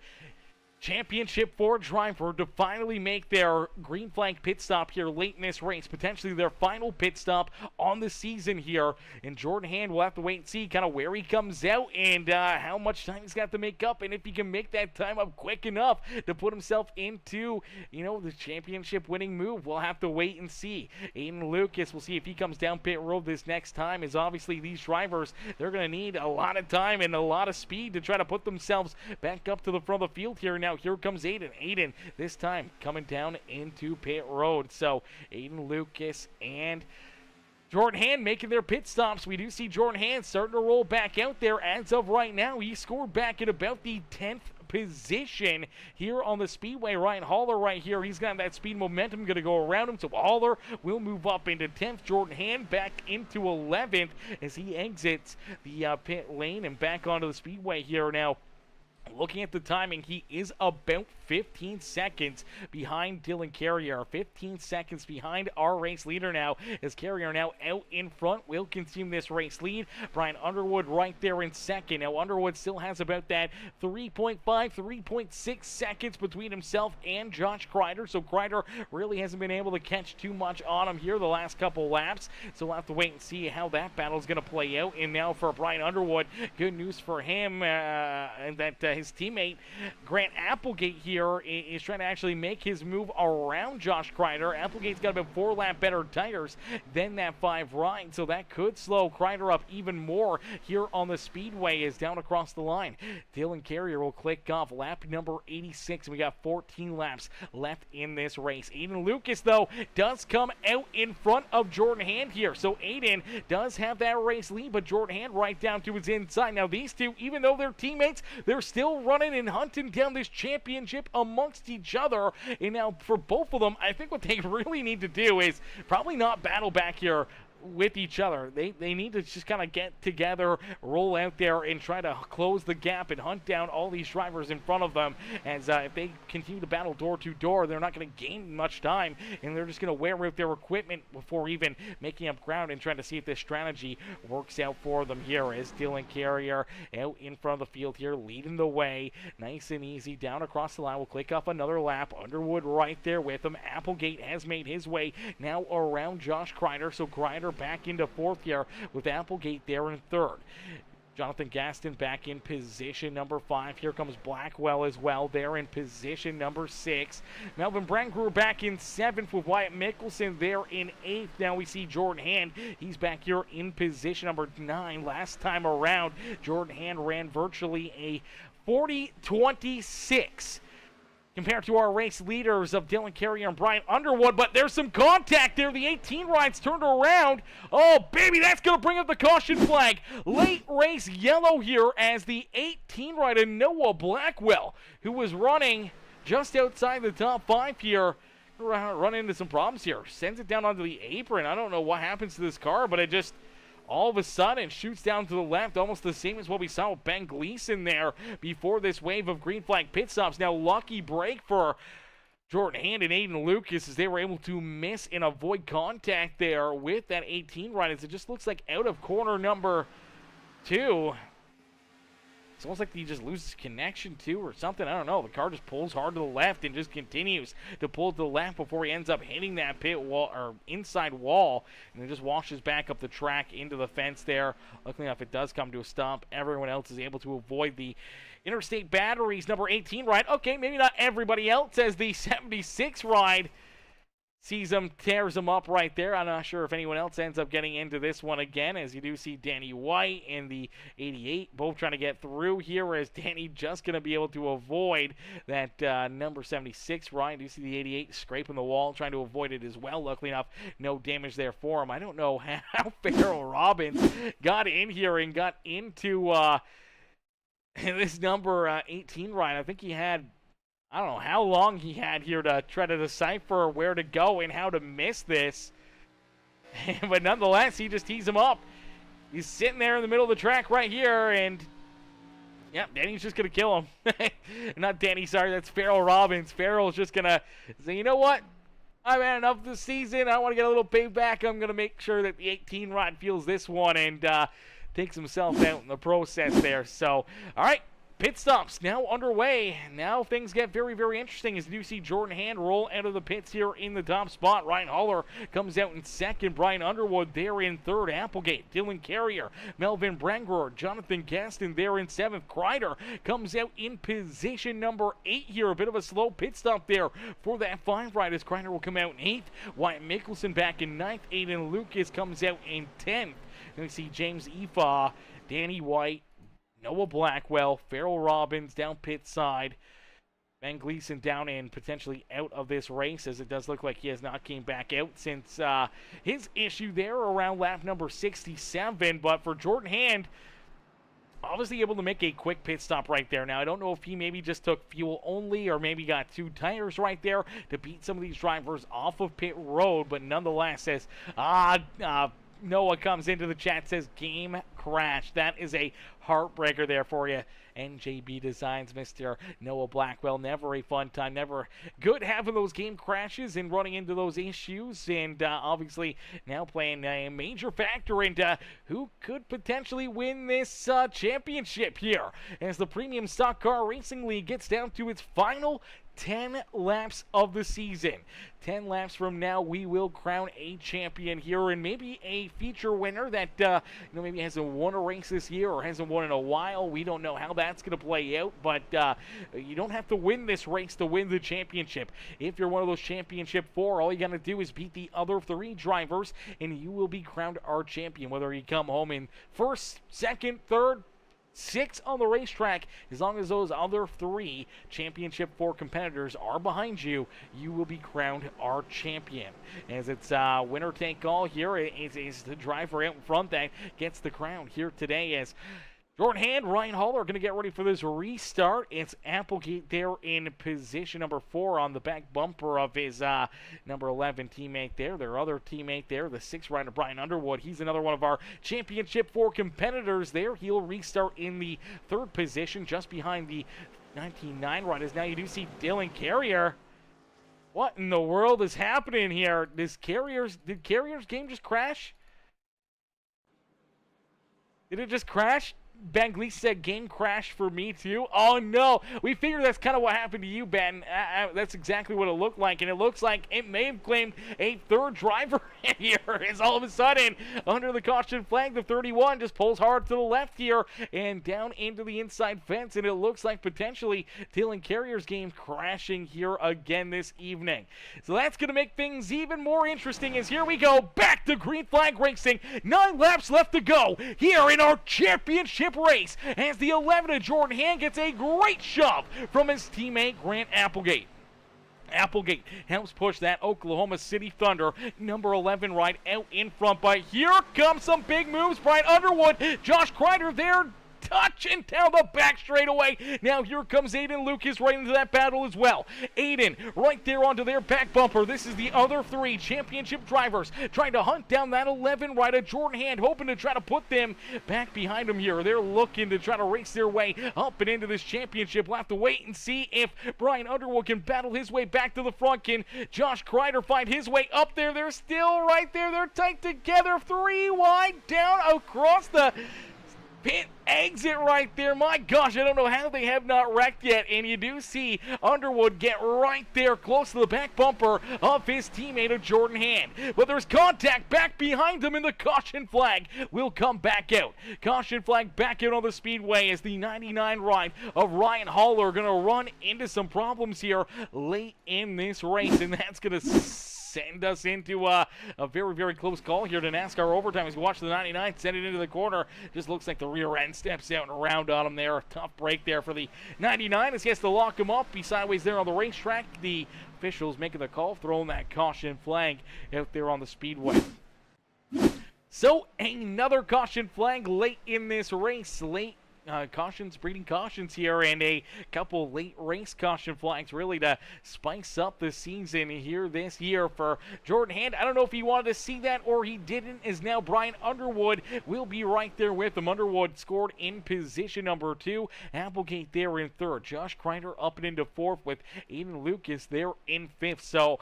championship Ford driver to finally make their green flag pit stop here late in this race, potentially their final pit stop on the season here. And Jordan Hand will have to wait and see kind of where he comes out and how much time he's got to make up, and if he can make that time up quick enough to put himself into, you know, the championship winning move. We'll have to wait and see. Aydean Lucas, we'll see if he comes down pit road this next time, as obviously these drivers, they're going to need a lot of time and a lot of speed to try to put themselves back up to the front of the field here. Now here comes Aydean. Aydean this time coming down into pit road. So Aydean Lucas and Jordan Hand making their pit stops. We do see Jordan Hand starting to roll back out there. As of right now, he scored back at about the 10th position here on the speedway. Ryan Haller right here, he's got that speed momentum going to go around him, so Haller will move up into 10th. Jordan Hand back into 11th as he exits the pit lane and back onto the speedway here. Now Looking at the timing, he is about 15 seconds behind Dylan Carrier. 15 seconds behind our race leader now, as Carrier now out in front will consume this race lead. Brian Underwood right there in second. Now Underwood still has about that 3.5, 3.6 seconds between himself and Josh Crider, so Crider really hasn't been able to catch too much on him here the last couple laps, so we'll have to wait and see how that battle is going to play out. And now for Brian Underwood, good news for him, and that his teammate Grant Applegate here is trying to actually make his move around Josh Crider. Applegate's got about 4 lap better tires than that 5 ride, so that could slow Crider up even more here on the Speedway as down across the line. Dylan Carrier will click off lap number 86, and we got 14 laps left in this race. Aydean Lucas, though, does come out in front of Jordan Hand here, so Aydean does have that race lead, but Jordan Hand right down to his inside. Now these two, even though they're teammates, they're still running and hunting down this championship amongst each other. And now for both of them, I think what they really need to do is probably not battle back here with each other. They need to just kind of get together, roll out there, and try to close the gap and hunt down all these drivers in front of them, as if they continue to battle door to door, they're not going to gain much time, and they're just going to wear out their equipment before even making up ground and trying to see if this strategy works out for them here. As Dylan Carrier out in front of the field here, leading the way, nice and easy down across the line. We'll click off another lap. Underwood right there with him. Applegate has made his way now around Josh Crider, so Crider back into fourth here with Applegate there in third. Jonathan Gaston back in position number 5. Here comes Blackwell as well there in position number 6. Melvin Brangruer back in 7th with Wyatt Mickelson there in 8th. Now we see Jordan Hand. He's back here in position number 9. Last time around, Jordan Hand ran virtually a 40-26. compared to our race leaders of Dylan Carrier and Brian Underwood, but there's some contact there. The 18 rides turned around. Oh, baby, that's going to bring up the caution flag. Late race yellow here as the 18 rider Noah Blackwell, who was running just outside the top 5 here, run into some problems here. Sends it down onto the apron. I don't know what happens to this car, but it just all of a sudden shoots down to the left, almost the same as what we saw with Ben Gleason there before this wave of green flag pit stops. Now, lucky break for Jordan Hand and Aydean Lucas as they were able to miss and avoid contact there with that 18 ride. As it just looks like out of corner number 2. It's almost like he just loses connection too or something. I don't know. The car just pulls hard to the left and just continues to pull to the left before he ends up hitting that pit wall or inside wall, and then just washes back up the track into the fence there. Luckily enough, it does come to a stop. Everyone else is able to avoid the Interstate Batteries number 18 ride. Okay, maybe not everybody else, as the 76 ride sees him, tears him up right there. I'm not sure if anyone else ends up getting into this one again, as you do see Danny White and the 88 both trying to get through here, as Danny just going to be able to avoid that number 76 ride. You see the 88 scraping the wall, trying to avoid it as well. Luckily enough, no damage there for him. I don't know how Farrell Robbins got in here and got into this number 18 ride. I think he had, I don't know how long he had here to try to decipher where to go and how to miss this. But nonetheless, he just tees him up. He's sitting there in the middle of the track right here, and yep, Danny's just going to kill him. Not Danny, sorry, that's Farrell Robbins. Farrell's just going to say, you know what? I've had enough this season. I want to get a little payback. I'm going to make sure that the 18 rod feels this one, and takes himself out in the process there. So, all right. Pit stops now underway. Now things get very, very interesting as you see Jordan Hand roll out of the pits here in the top spot. Ryan Haller comes out in second. Brian Underwood there in third. Applegate, Dylan Carrier, Melvin Brangruer, Jonathan Gaston there in seventh. Crider comes out in position number 8 here. A bit of a slow pit stop there for that 5 ride as Crider will come out in 8th. Wyatt Mickelson back in 9th. Aydean Lucas comes out in 10th. Then we see James Efa, Danny White, Noah Blackwell, Farrell Robbins down pit side. Ben Gleason down and potentially out of this race, as it does look like he has not came back out since his issue there around lap number 67. But for Jordan Hand, obviously able to make a quick pit stop right there. Now, I don't know if he maybe just took fuel only or maybe got 2 tires right there to beat some of these drivers off of pit road, but nonetheless says, Noah comes into the chat, says game crash. That is a heartbreaker there for you. NJB Designs, Mr. Noah Blackwell. Never a fun time. Never good having those game crashes and running into those issues. And obviously now playing a major factor into who could potentially win this championship here as the Premium Stock Car Racing League gets down to its final 10 laps of the season. 10 laps from now, we will crown a champion here and maybe a feature winner that maybe hasn't won a race this year or hasn't won in a while. We don't know how that's going to play out, but you don't have to win this race to win the championship. If you're one of those championship 4, all you got to do is beat the other 3 drivers and you will be crowned our champion, whether you come home in first, second, third, 6 on the racetrack. As long as those other 3 championship 4 competitors are behind you, you will be crowned our champion. As it's winner take all here, it's the driver out in front that gets the crown here today as Jordan Hand, Ryan Hall are going to get ready for this restart. It's Applegate there in position number 4 on the back bumper of his number 11 teammate there. Their other teammate there, the 6 rider, Brian Underwood. He's another one of our Championship 4 competitors there. He'll restart in the 3rd position just behind the 19-9 riders. Now you do see Dylan Carrier. What in the world is happening here? Did Carrier's game just crash? Did it just crash? Banglese said game crash for me too. Oh no, we figured that's kind of what happened to you, Ben. That's exactly what it looked like, and it looks like it may have claimed a 3rd driver here as all of a sudden under the caution flag the 31 just pulls hard to the left here and down into the inside fence, and it looks like potentially Dylan Carrier's game crashing here again this evening. So that's going to make things even more interesting as here we go back to green flag racing. 9 laps left to go here in our championship race as the 11 of Jordan Hand gets a great shove from his teammate Grant Applegate. Applegate helps push that Oklahoma City Thunder number 11 ride out in front, but here comes some big moves. Brian Underwood, Josh Crider there touching down the back straightaway. Now here comes Aydean Lucas right into that battle as well. Aydean right there onto their back bumper. This is the other 3 championship drivers trying to hunt down that 11 rider Jordan Hand, hoping to try to put them back behind them here. They're looking to try to race their way up and into this championship. We'll have to wait and see if Brian Underwood can battle his way back to the front. Can Josh Crider find his way up there? They're still right there. They're tight together. 3 wide down across the pit exit right there. My gosh, I don't know how they have not wrecked yet. And you do see Underwood get right there close to the back bumper of his teammate of Jordan Hand. But there's contact back behind him, and the caution flag will come back out. Caution flag back out on the speedway as the 99 ride of Ryan Haller going to run into some problems here late in this race. And that's going to send us into a very, very close call here to NASCAR overtime as we watch the 99 send it into the corner. Just looks like the rear end steps out and around on him there. A tough break there for the 99 as he has to lock him up. He's sideways there on the racetrack. The officials making the call, throwing that caution flag out there on the speedway. So another caution flag late in this race. Breeding cautions here, and a couple late race caution flags really to spice up the season here this year for Jordan Hand. I don't know if he wanted to see that or he didn't, as now Brian Underwood will be right there with him. Underwood scored in position number 2. Applegate there in 3rd. Josh Crider up and into 4th with Aydean Lucas there in 5th. So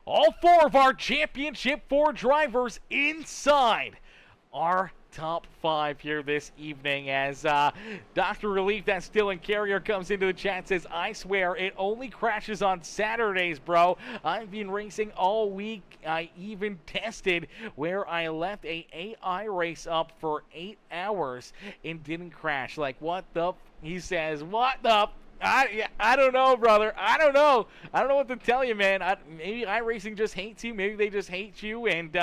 all 4 of our championship 4 drivers inside our top 5 here this evening as Dr. Relief, that's Dylan Carrier, comes into the chat, says, I swear it only crashes on Saturdays, bro. I've been racing all week. I even tested where I left a AI race up for 8 hours and didn't crash. Like, what the he says, what the I don't know, brother. I don't know what to tell you, man. Maybe iRacing just hates you. Maybe they just hate you and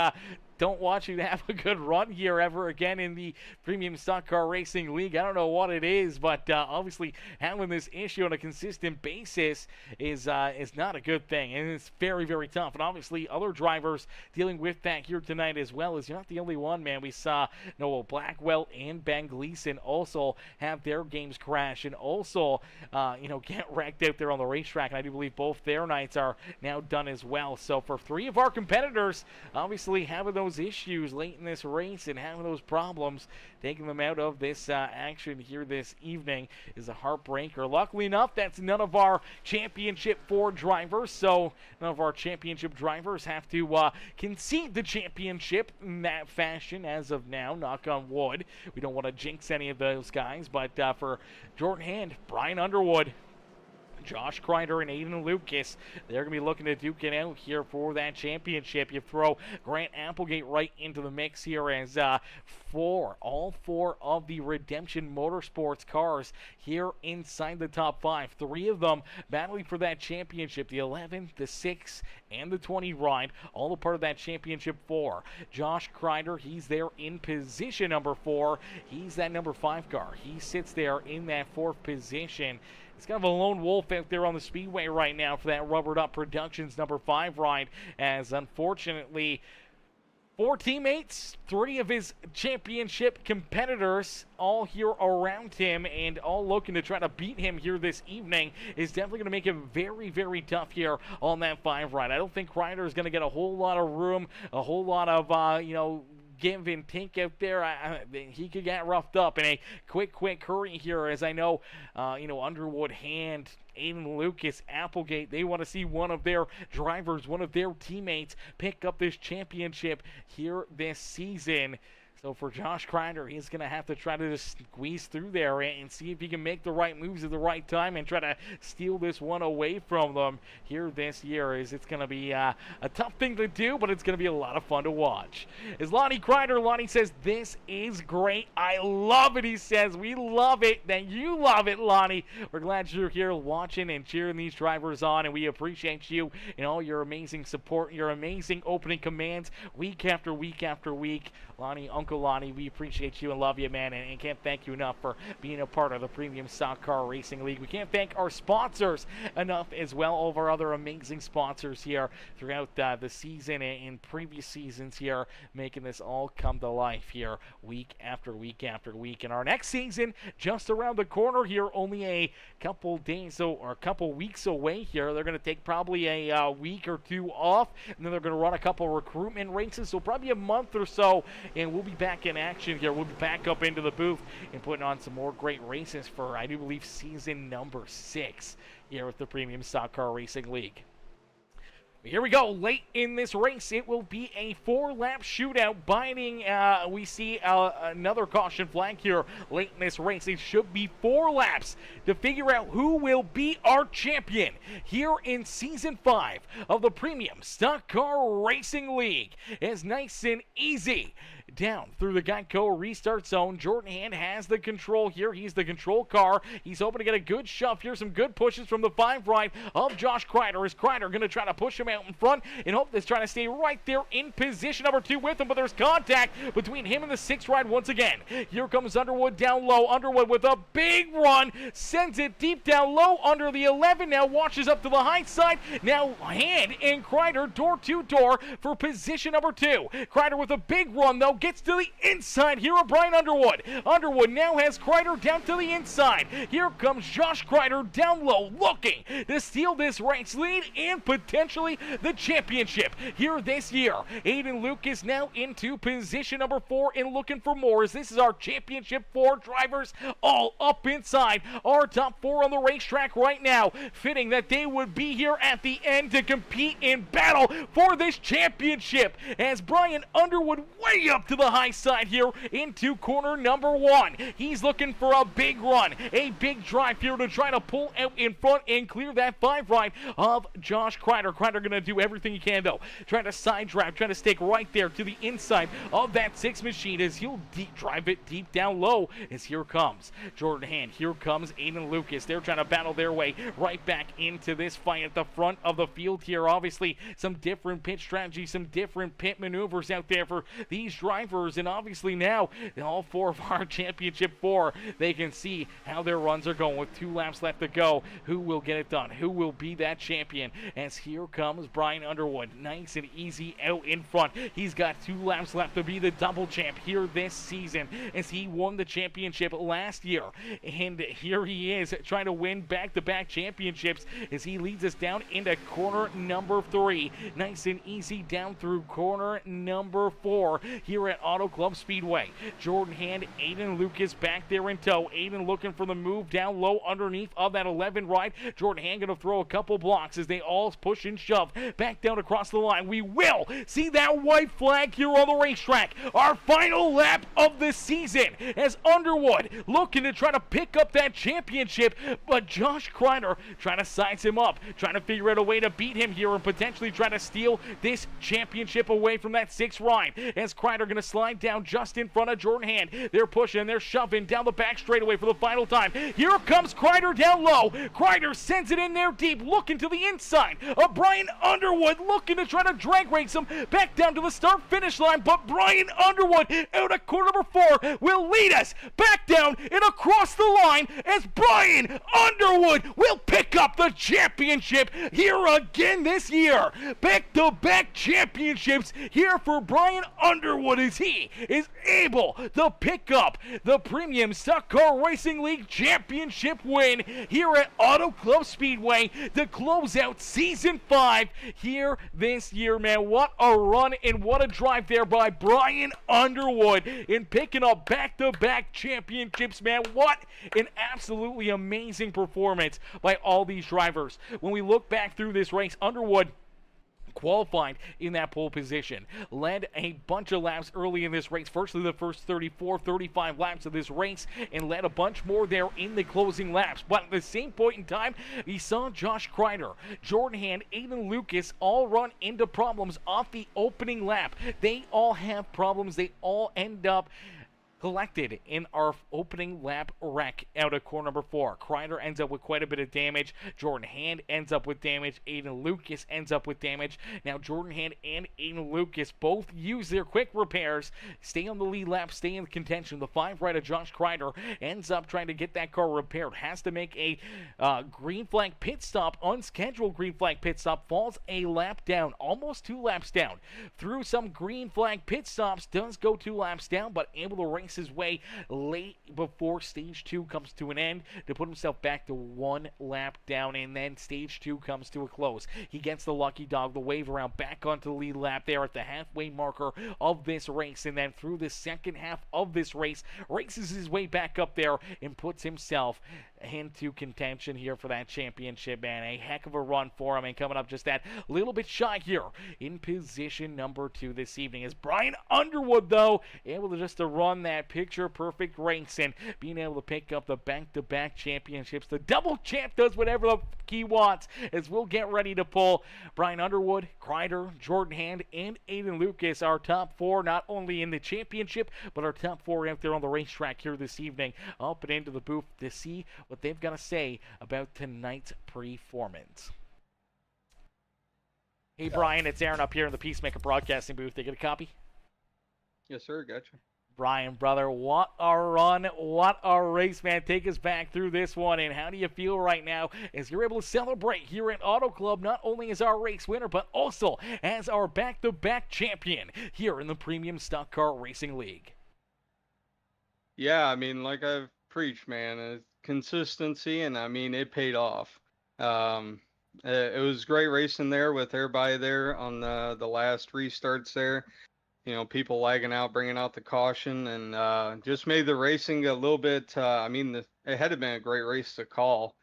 don't want you to have a good run here ever again in the Premium Stock Car Racing League. I don't know what it is, but obviously having this issue on a consistent basis is not a good thing, and it's very, very tough. And obviously other drivers dealing with that here tonight as well. As you're not the only one, man. We saw Noah Blackwell and Ben Gleason also have their games crash and also get wrecked out there on the racetrack. And I do believe both their nights are now done as well. So for 3 of our competitors, obviously having those those issues late in this race and having those problems, taking them out of this action here this evening is a heartbreaker. Luckily enough, that's none of our Championship 4 drivers, so none of our Championship drivers have to concede the championship in that fashion as of now, knock on wood. We don't want to jinx any of those guys, but for Jordan Hand, Brian Underwood, Josh Crider, and Aydean Lucas, they're going to be looking to duke it out here for that championship. You throw Grant Applegate right into the mix here as all four of the Redemption Motorsports cars here inside the top 5. 3 of them battling for that championship, the 11, the 6, and the 20 ride, all a part of that championship 4. Josh Crider, he's there in position number 4. He's that number 5 car. He sits there in that 4th position. It's kind of a lone wolf out there on the speedway right now for that Rubbered Up Productions number 5 ride, as unfortunately 4 teammates, 3 of his championship competitors, all here around him and all looking to try to beat him here this evening, is definitely going to make it very, very tough here on that 5 ride. I don't think Crider is going to get a whole lot of room, a whole lot of, give and take out there. He could get roughed up in a quick hurry here, as I know, Underwood, Hand, Aydean Lucas, Applegate, they want to see one of their drivers, one of their teammates pick up this championship here this season. So for Josh Crider, he's going to have to try to just squeeze through there and see if he can make the right moves at the right time and try to steal this one away from them here this year. It's going to be a tough thing to do, but it's going to be a lot of fun to watch. As Lonnie Crider, Lonnie says, "This is great. I love it," he says. "We love it that you love it, Lonnie. We're glad you're here watching and cheering these drivers on, and we appreciate you and all your amazing support, your amazing opening commands week after week after week. Lonnie, Uncle Lonnie, we appreciate you and love you, man, and can't thank you enough for being a part of the Premium Stock Car Racing League. We can't thank our sponsors enough as well, all of our other amazing sponsors here throughout the season and previous seasons here, making this all come to life here week after week after week. And our next season just around the corner here, only a couple days or a couple weeks away here. They're going to take probably a week or 2 off, and then they're going to run a couple recruitment races, so probably a month or so, and we'll be back in action here. We'll be back up into the booth and putting on some more great races for, I do believe, season number 6 here with the Premium Stock Car Racing League. Here we go. Late in this race, it will be a 4-lap shootout. Binding, we see another caution flag here late in this race. It should be 4 laps to figure out who will be our champion here in Season 5 of the Premium Stock Car Racing League. It's nice and easy. Down through the Geico restart zone, Jordan Hand has the control here. He's the control car. He's hoping to get a good shove here. Some good pushes from the 5 ride of Josh Crider. Is Crider going to try to push him out in front and hope that's trying to stay right there in position number 2 with him, but there's contact between him and the 6 ride once again. Here comes Underwood down low. Underwood with a big run, sends it deep down low under the 11, now washes up to the high side. Now Hand and Crider door to door for position number 2. Crider with a big run though, gets to the inside here of Brian Underwood. Underwood now has Crider down to the inside. Here comes Josh Crider down low, looking to steal this race lead and potentially the championship here this year. Aydean Lucas now into position number 4 and looking for more, as this is our championship 4 drivers all up inside our top 4 on the racetrack right now. Fitting that they would be here at the end to compete in battle for this championship, as Brian Underwood way up to the high side here into corner number 1. He's looking for a big run, a big drive here to try to pull out in front and clear that 5 ride of Josh Crider. Crider going to do everything he can though, trying to side drive, trying to stick right there to the inside of that 6 machine, as he'll deep drive it deep down low, as here comes Jordan Hand, here comes Aydean Lucas. They're trying to battle their way right back into this fight at the front of the field here. Obviously some different pit strategies, some different pit maneuvers out there for these drivers drivers, and obviously now all 4 of our championship 4, they can see how their runs are going with 2 laps left to go. Who will get it done? Who will be that champion? As here comes Brian Underwood, nice and easy out in front. He's got 2 laps left to be the double champ here this season, as he won the championship last year, and here he is trying to win back-to-back championships as he leads us down into corner number 3. Nice and easy down through corner number 4 here at Auto Club Speedway. Jordan Hand, Aydean Lucas back there in tow. Aydean looking for the move down low underneath of that 11 ride. Jordan Hand going to throw a couple blocks as they all push and shove back down across the line. We will see that white flag here on the racetrack. Our final lap of the season as Underwood looking to try to pick up that championship, but Josh Crider trying to size him up, trying to figure out a way to beat him here and potentially try to steal this championship away from that 6th ride. As Crider going to slide down just in front of Jordan Hand. They're pushing, they're shoving down the back straightaway for the final time. Here comes Crider down low. Crider sends it in there deep, looking to the inside of Brian Underwood, looking to try to drag race him back down to the start-finish line, but Brian Underwood out of corner number 4 will lead us back down and across the line as Brian Underwood will pick up the championship here again this year. Back-to-back championships here for Brian Underwood as he is able to pick up the Premium Stock Car Racing League championship win here at Auto Club Speedway to close out Season 5 here this year, man. What a run and what a drive there by Brian Underwood in picking up back-to-back championships, man. What an absolutely amazing performance by all these drivers. When we look back through this race, Underwood qualified in that pole position, led a bunch of laps early in this race, firstly the first 34, 35 laps of this race, and led a bunch more there in the closing laps. But at the same point in time, we saw Josh Crider, Jordan Hand, Aydean Lucas all run into problems off the opening lap. They all have problems. They all end up collected in our opening lap wreck out of corner number 4. Crider ends up with quite a bit of damage. Jordan Hand ends up with damage. Aydean Lucas ends up with damage. Now Jordan Hand and Aydean Lucas both use their quick repairs, stay on the lead lap, stay in contention. The 5 rider Josh Crider ends up trying to get that car repaired, has to make a green flag pit stop, unscheduled green flag pit stop, falls a lap down, almost 2 laps down. Through some green flag pit stops, does go 2 laps down, but able to race his way late before stage 2 comes to an end to put himself back to 1 lap down, and then stage 2 comes to a close. He gets the lucky dog, the wave around, back onto the lead lap there at the halfway marker of this race, and then through the second half of this race, races his way back up there and puts himself into contention here for that championship, man. A heck of a run for him, and coming up just that little bit shy here in position number 2 this evening is Brian Underwood, though, able to just to run that picture perfect race and being able to pick up the back-to-back championships. The double champ does whatever the he wants as we'll get ready to pull Brian Underwood, Crider, Jordan Hand, and Aydean Lucas, our top 4, not only in the championship, but our top 4 out there on the racetrack here this evening, up and into the booth to see what they've got to say about tonight's performance. Hey, Brian, it's Aaron up here in the Peacemaker Broadcasting booth. They get a copy? Yes, sir. Gotcha. Brian, brother, what a run, what a race, man. Take us back through this one, and how do you feel right now as you're able to celebrate here at Auto Club, not only as our race winner, but also as our back-to-back champion here in the Premium Stock Car Racing League? Yeah, I mean, like I've preached, man, consistency, and I mean, it paid off. It was great racing there with everybody there on the last restarts there. You know, people lagging out, bringing out the caution, and just made the racing a little bit, I mean, it had to been a great race to call.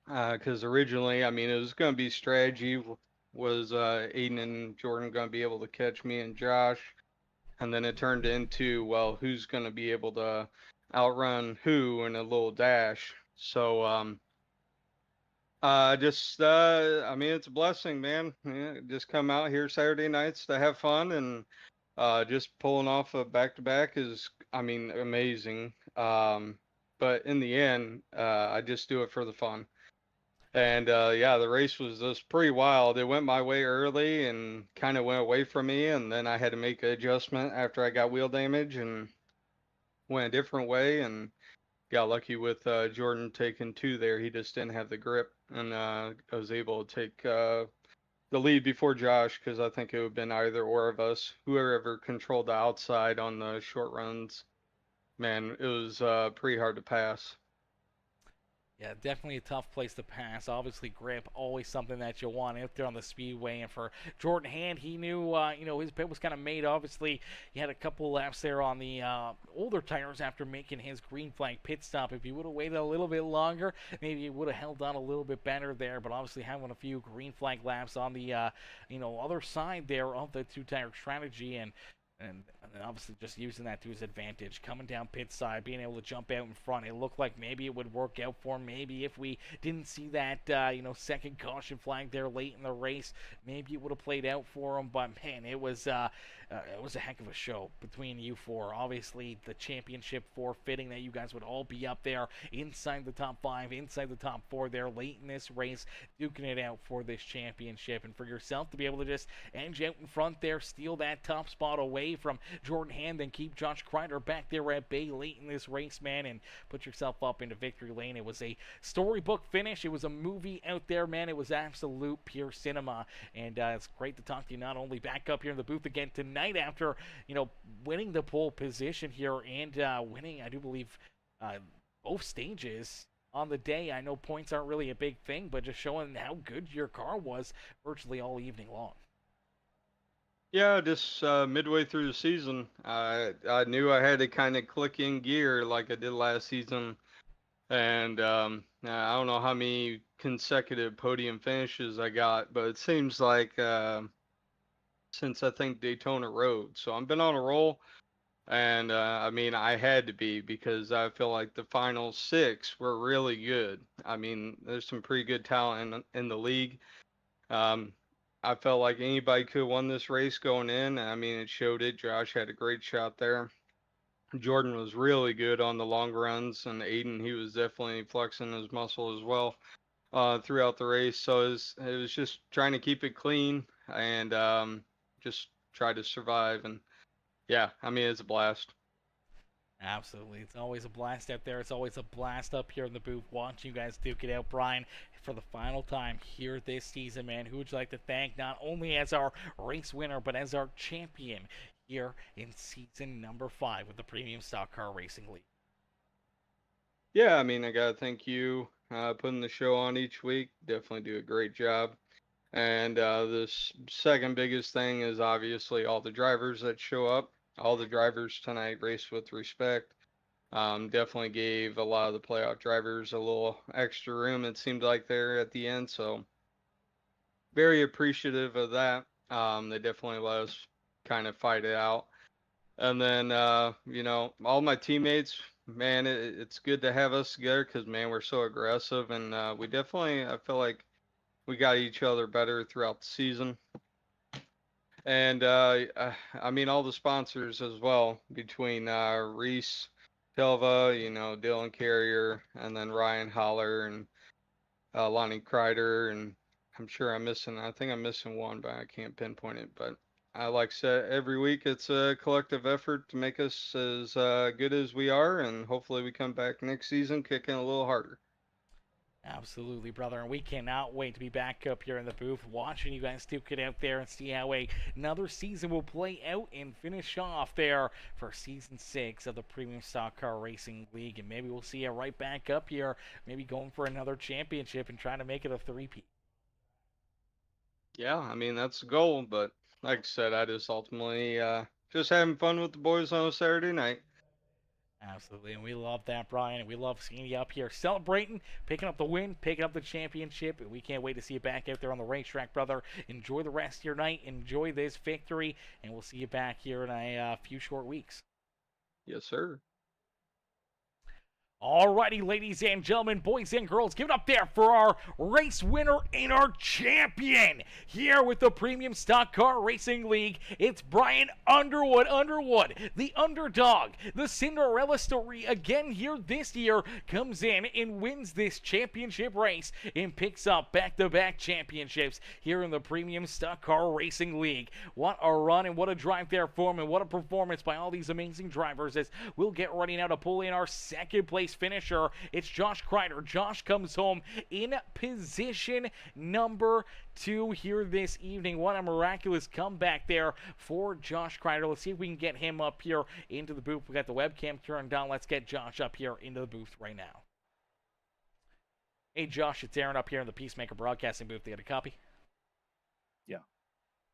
Because originally, I mean, it was going to be strategy. Was Aydean and Jordan going to be able to catch me and Josh? And then it turned into, well, who's going to be able to outrun who in a little dash? So, I mean, it's a blessing, man. Yeah, just come out here Saturday nights to have fun, and just pulling off a back-to-back is, I mean, amazing. But in the end, I just do it for the fun. And yeah, the race was just pretty wild. It went my way early and kind of went away from me, and then I had to make an adjustment after I got wheel damage and went a different way and got lucky with Jordan taking two there. He just didn't have the grip, and I was able to take the lead before Josh because I think it would have been either or of us. Whoever controlled the outside on the short runs, man, it was pretty hard to pass. Yeah, definitely a tough place to pass. Obviously, grip always something that you want out there on the speedway. And for Jordan Hand, he knew, his pit was kind of made. Obviously, he had a couple laps there on the older tires after making his green flag pit stop. If he would have waited a little bit longer, maybe he would have held on a little bit better there. But obviously, having a few green flag laps on the, other side there of the two-tire strategy and obviously just using that to his advantage. Coming down pit side, being able to jump out in front. It looked like maybe it would work out for him. Maybe if we didn't see that, second caution flag there late in the race, maybe it would have played out for him. But, man, it was a heck of a show between you four. Obviously, the championship forfeiting that you guys would all be up there inside the top 5, inside the top 4 there late in this race, duking it out for this championship. And for yourself to be able to just edge out in front there, steal that top spot away from Jordan Hand and keep Josh Crider back there at bay late in this race, man, and put yourself up into victory lane. It was a storybook finish. It was a movie out there, man. It was absolute pure cinema, and it's great to talk to you not only back up here in the booth again tonight after, winning the pole position here and winning, I do believe, both stages on the day. I know points aren't really a big thing, but just showing how good your car was virtually all evening long. Yeah, just midway through the season, I knew I had to kind of click in gear like I did last season, and I don't know how many consecutive podium finishes I got, but it seems like since I think Daytona Road, so I've been on a roll, and I mean I had to be because I feel like the final 6 were really good. I mean, there's some pretty good talent in the league. Um, I felt like anybody could have won this race going in. I mean, it showed it. Josh had a great shot there. Jordan was really good on the long runs, and Ayden, he was definitely flexing his muscle as well throughout the race. So it was just trying to keep it clean and just try to survive. And yeah, I mean, it's a blast. Absolutely. It's always a blast out there. It's always a blast up here in the booth watching you guys duke it out. Brian, for the final time here this season, man, who would you like to thank not only as our race winner, but as our champion here in season number 5 with the Premium Stock Car Racing League? Yeah, I mean, I got to thank you putting the show on each week. Definitely do a great job. And this second biggest thing is obviously all the drivers that show up. All the drivers tonight race with respect. Definitely gave a lot of the playoff drivers a little extra room, it seemed like there at the end. So very appreciative of that. They definitely let us kind of fight it out. And then, all my teammates, man, it's good to have us together because, man, we're so aggressive. And we definitely, I feel like we got each other better throughout the season. And I mean, all the sponsors as well between Reese, Telva, Dylan Carrier, and then Ryan Holler and Lonnie Crider. And I'm sure I think I'm missing one, but I can't pinpoint it. But I like I said, every week it's a collective effort to make us as good as we are. And hopefully we come back next season kicking a little harder. Absolutely, brother, and we cannot wait to be back up here in the booth watching you guys duke it out there and see how another season will play out and finish off there for Season 6 of the Premium Stock Car Racing League. And maybe we'll see you right back up here, maybe going for another championship and trying to make it a three-peat. Yeah, I mean, that's the goal. But like I said, I just ultimately just having fun with the boys on a Saturday night. Absolutely, and we love that, Brian, and we love seeing you up here celebrating, picking up the win, picking up the championship, and we can't wait to see you back out there on the racetrack, brother. Enjoy the rest of your night, enjoy this victory, and we'll see you back here in a few short weeks. Yes, sir. Alrighty, ladies and gentlemen, boys and girls, give it up there for our race winner and our champion. Here with the Premium Stock Car Racing League, it's Brian Underwood. Underwood, the underdog, the Cinderella story again here this year, comes in and wins this championship race and picks up back-to-back championships here in the Premium Stock Car Racing League. What a run and what a drive there for him, and what a performance by all these amazing drivers as we'll get ready now to pull in our second place finisher. It's Josh Crider. Josh comes home in position number 2 here this evening. What a miraculous comeback there for Josh Crider. Let's see if we can get him up here into the booth. We got the webcam turned on. Let's get Josh up here into the booth right now. Hey Josh, it's Aaron up here in the Peacemaker Broadcasting booth. You got a copy? Yeah.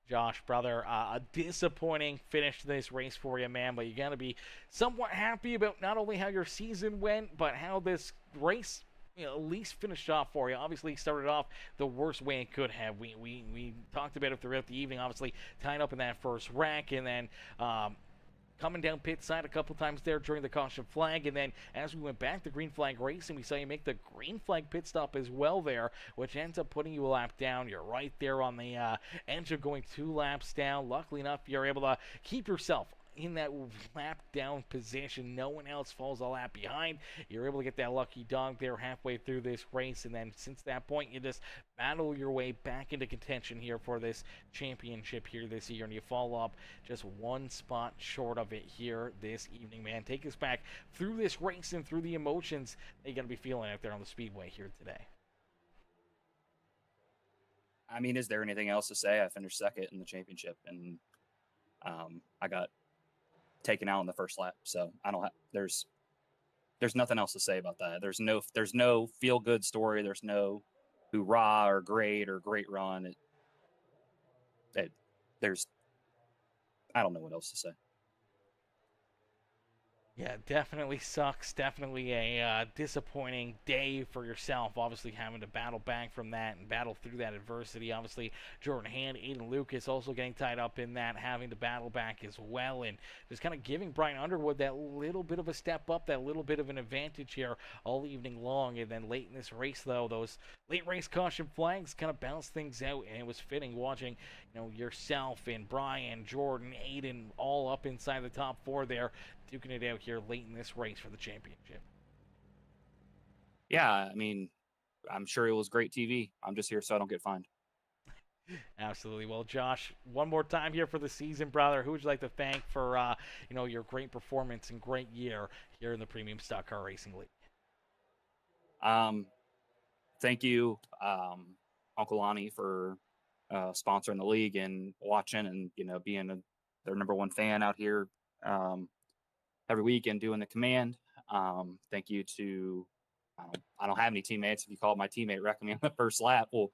Josh, brother, a disappointing finish to this race for you, man, but you got to be somewhat happy about not only how your season went, but how this race, at least finished off for you. Obviously, started off the worst way it could have. We talked about it throughout the evening, obviously tying up in that first wreck, and then coming down pit side a couple times there during the caution flag, and then as we went back to green flag racing, we saw you make the green flag pit stop as well there, which ends up putting you a lap down. You're right there on the edge of going 2 laps down. Luckily enough, you're able to keep yourself in that lap down position. No one else falls a lap behind. You're able to get that lucky dog there halfway through this race, and then since that point, you just battle your way back into contention here for this championship here this year, and you fall up just 1 spot short of it here this evening, man. Take us back through this race and through the emotions that you're going to be feeling out there on the Speedway here today. I mean, is there anything else to say? I finished second in the championship, and I got taken out in the first lap, so I don't have there's nothing else to say about that. There's no feel good story. There's no hoorah or great run. I don't know what else to say. Yeah, definitely sucks. Definitely a disappointing day for yourself. Obviously, having to battle back from that and battle through that adversity. Obviously, Jordan Hand, Aydean Lucas also getting tied up in that, having to battle back as well, and just kind of giving Brian Underwood that little bit of a step up, that little bit of an advantage here all evening long. And then late in this race, though, those late race caution flags kind of balanced things out, and it was fitting watching, yourself and Brian, Jordan, Aydean all up inside the top 4 there, duking it out here late in this race for the championship. Yeah, I mean, I'm sure it was great TV. I'm just here so I don't get fined. Absolutely. Well, Josh, one more time here for the season, brother. Who would you like to thank for, your great performance and great year here in the Premium Stock Car Racing League? Thank you, Uncle Lonnie, for sponsoring the league and watching and, being their #1 fan out here every week and doing the command. Thank you to, I don't have any teammates. If you called my teammate wrecking me on the first lap, well,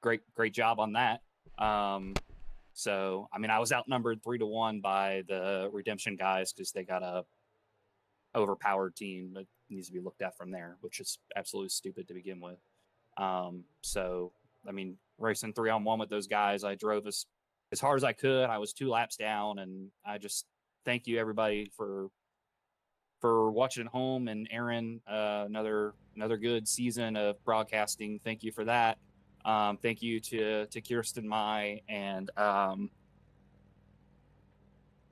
great job on that. So, I mean, I was outnumbered 3-1 by the Redemption guys because they got a overpowered team that needs to be looked at from there, which is absolutely stupid to begin with. So, I mean, racing 3-on-1 with those guys, I drove as hard as I could. I was 2 laps down, and I just thank you everybody for watching at home. And Aaron, another good season of broadcasting. Thank you for that. Thank you to Kirsten Mai and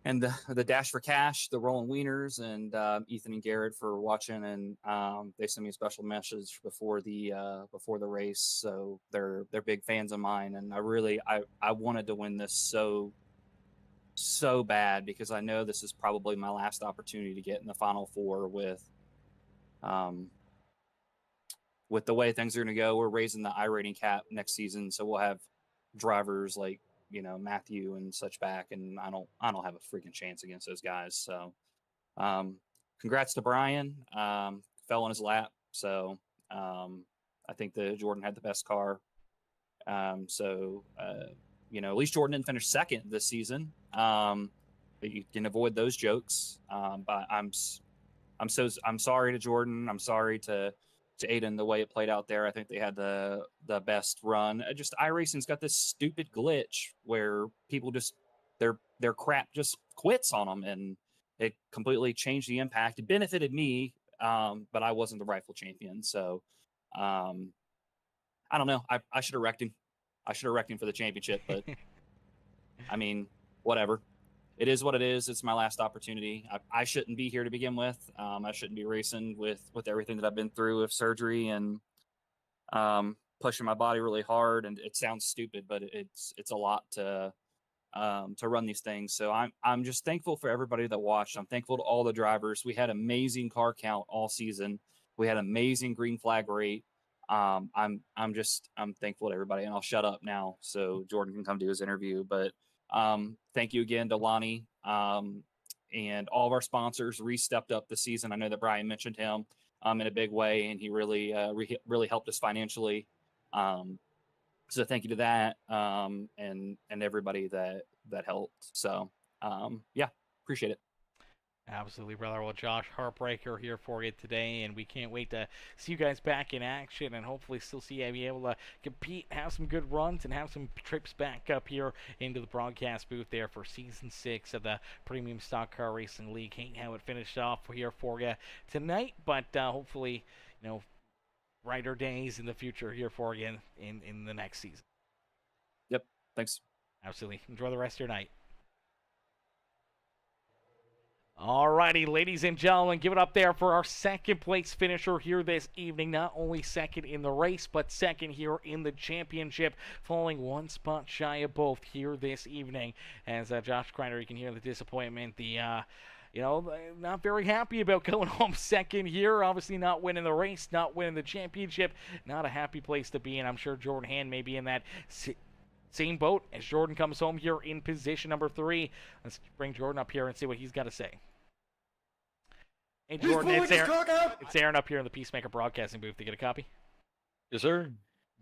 the Dash for Cash, the Rollin Wieners, and Ethan and Garrett for watching. And they sent me a special message before the race, so they're big fans of mine. And I wanted to win this so bad because I know this is probably my last opportunity to get in the Final 4 with the way things are going to go. We're raising the iRating cap next season, so we'll have drivers like Matthew and such back, and I don't have a freaking chance against those guys. So congrats to Brian. Fell in his lap, so I think the Jordan had the best car. So at least Jordan didn't finish second this season. But you can avoid those jokes. But I'm sorry to Jordan. I'm sorry to Aydean the way it played out there. I think they had the best run. Just iRacing's got this stupid glitch where people just their crap just quits on them, and it completely changed the impact. It benefited me but I wasn't the rightful champion. So I don't know. I should have wrecked him. I should have wrecked him for the championship, but I mean, whatever. It is what it is. It's my last opportunity. I shouldn't be here to begin with. I shouldn't be racing with everything that I've been through with surgery and pushing my body really hard. And it sounds stupid, but it's a lot to run these things. So I'm just thankful for everybody that watched. I'm thankful to all the drivers. We had amazing car count all season. We had amazing green flag rate. I'm thankful to everybody, and I'll shut up now so Jordan can come do his interview. But thank you again to Lonnie and all of our sponsors. Stepped up this season. I know that Brian mentioned him in a big way, and he really really helped us financially. So thank you to that and everybody that helped. So yeah, appreciate it. Absolutely, brother. Well, Josh, heartbreaker here for you today, and we can't wait to see you guys back in action and hopefully still see you be able to compete, have some good runs, and have some trips back up here into the broadcast booth there for Season 6 of the Premium Stock Car Racing League. Hate how it finished off here for you tonight, but hopefully, brighter days in the future here for you in the next season. Yep, thanks. Absolutely. Enjoy the rest of your night. Alrighty, ladies and gentlemen, give it up there for our second place finisher here this evening. Not only second in the race, but second here in the championship, falling one spot shy of both here this evening. As Josh Crider, you can hear the disappointment, not very happy about going home second here. Obviously not winning the race, not winning the championship. Not a happy place to be, and I'm sure Jordan Hand may be in that same boat as Jordan comes home here in position number 3. Let's bring Jordan up here and see what he's got to say. Hey, Jordan, it's Aaron up here in the Peacemaker Broadcasting booth. To get a copy? Yes, sir.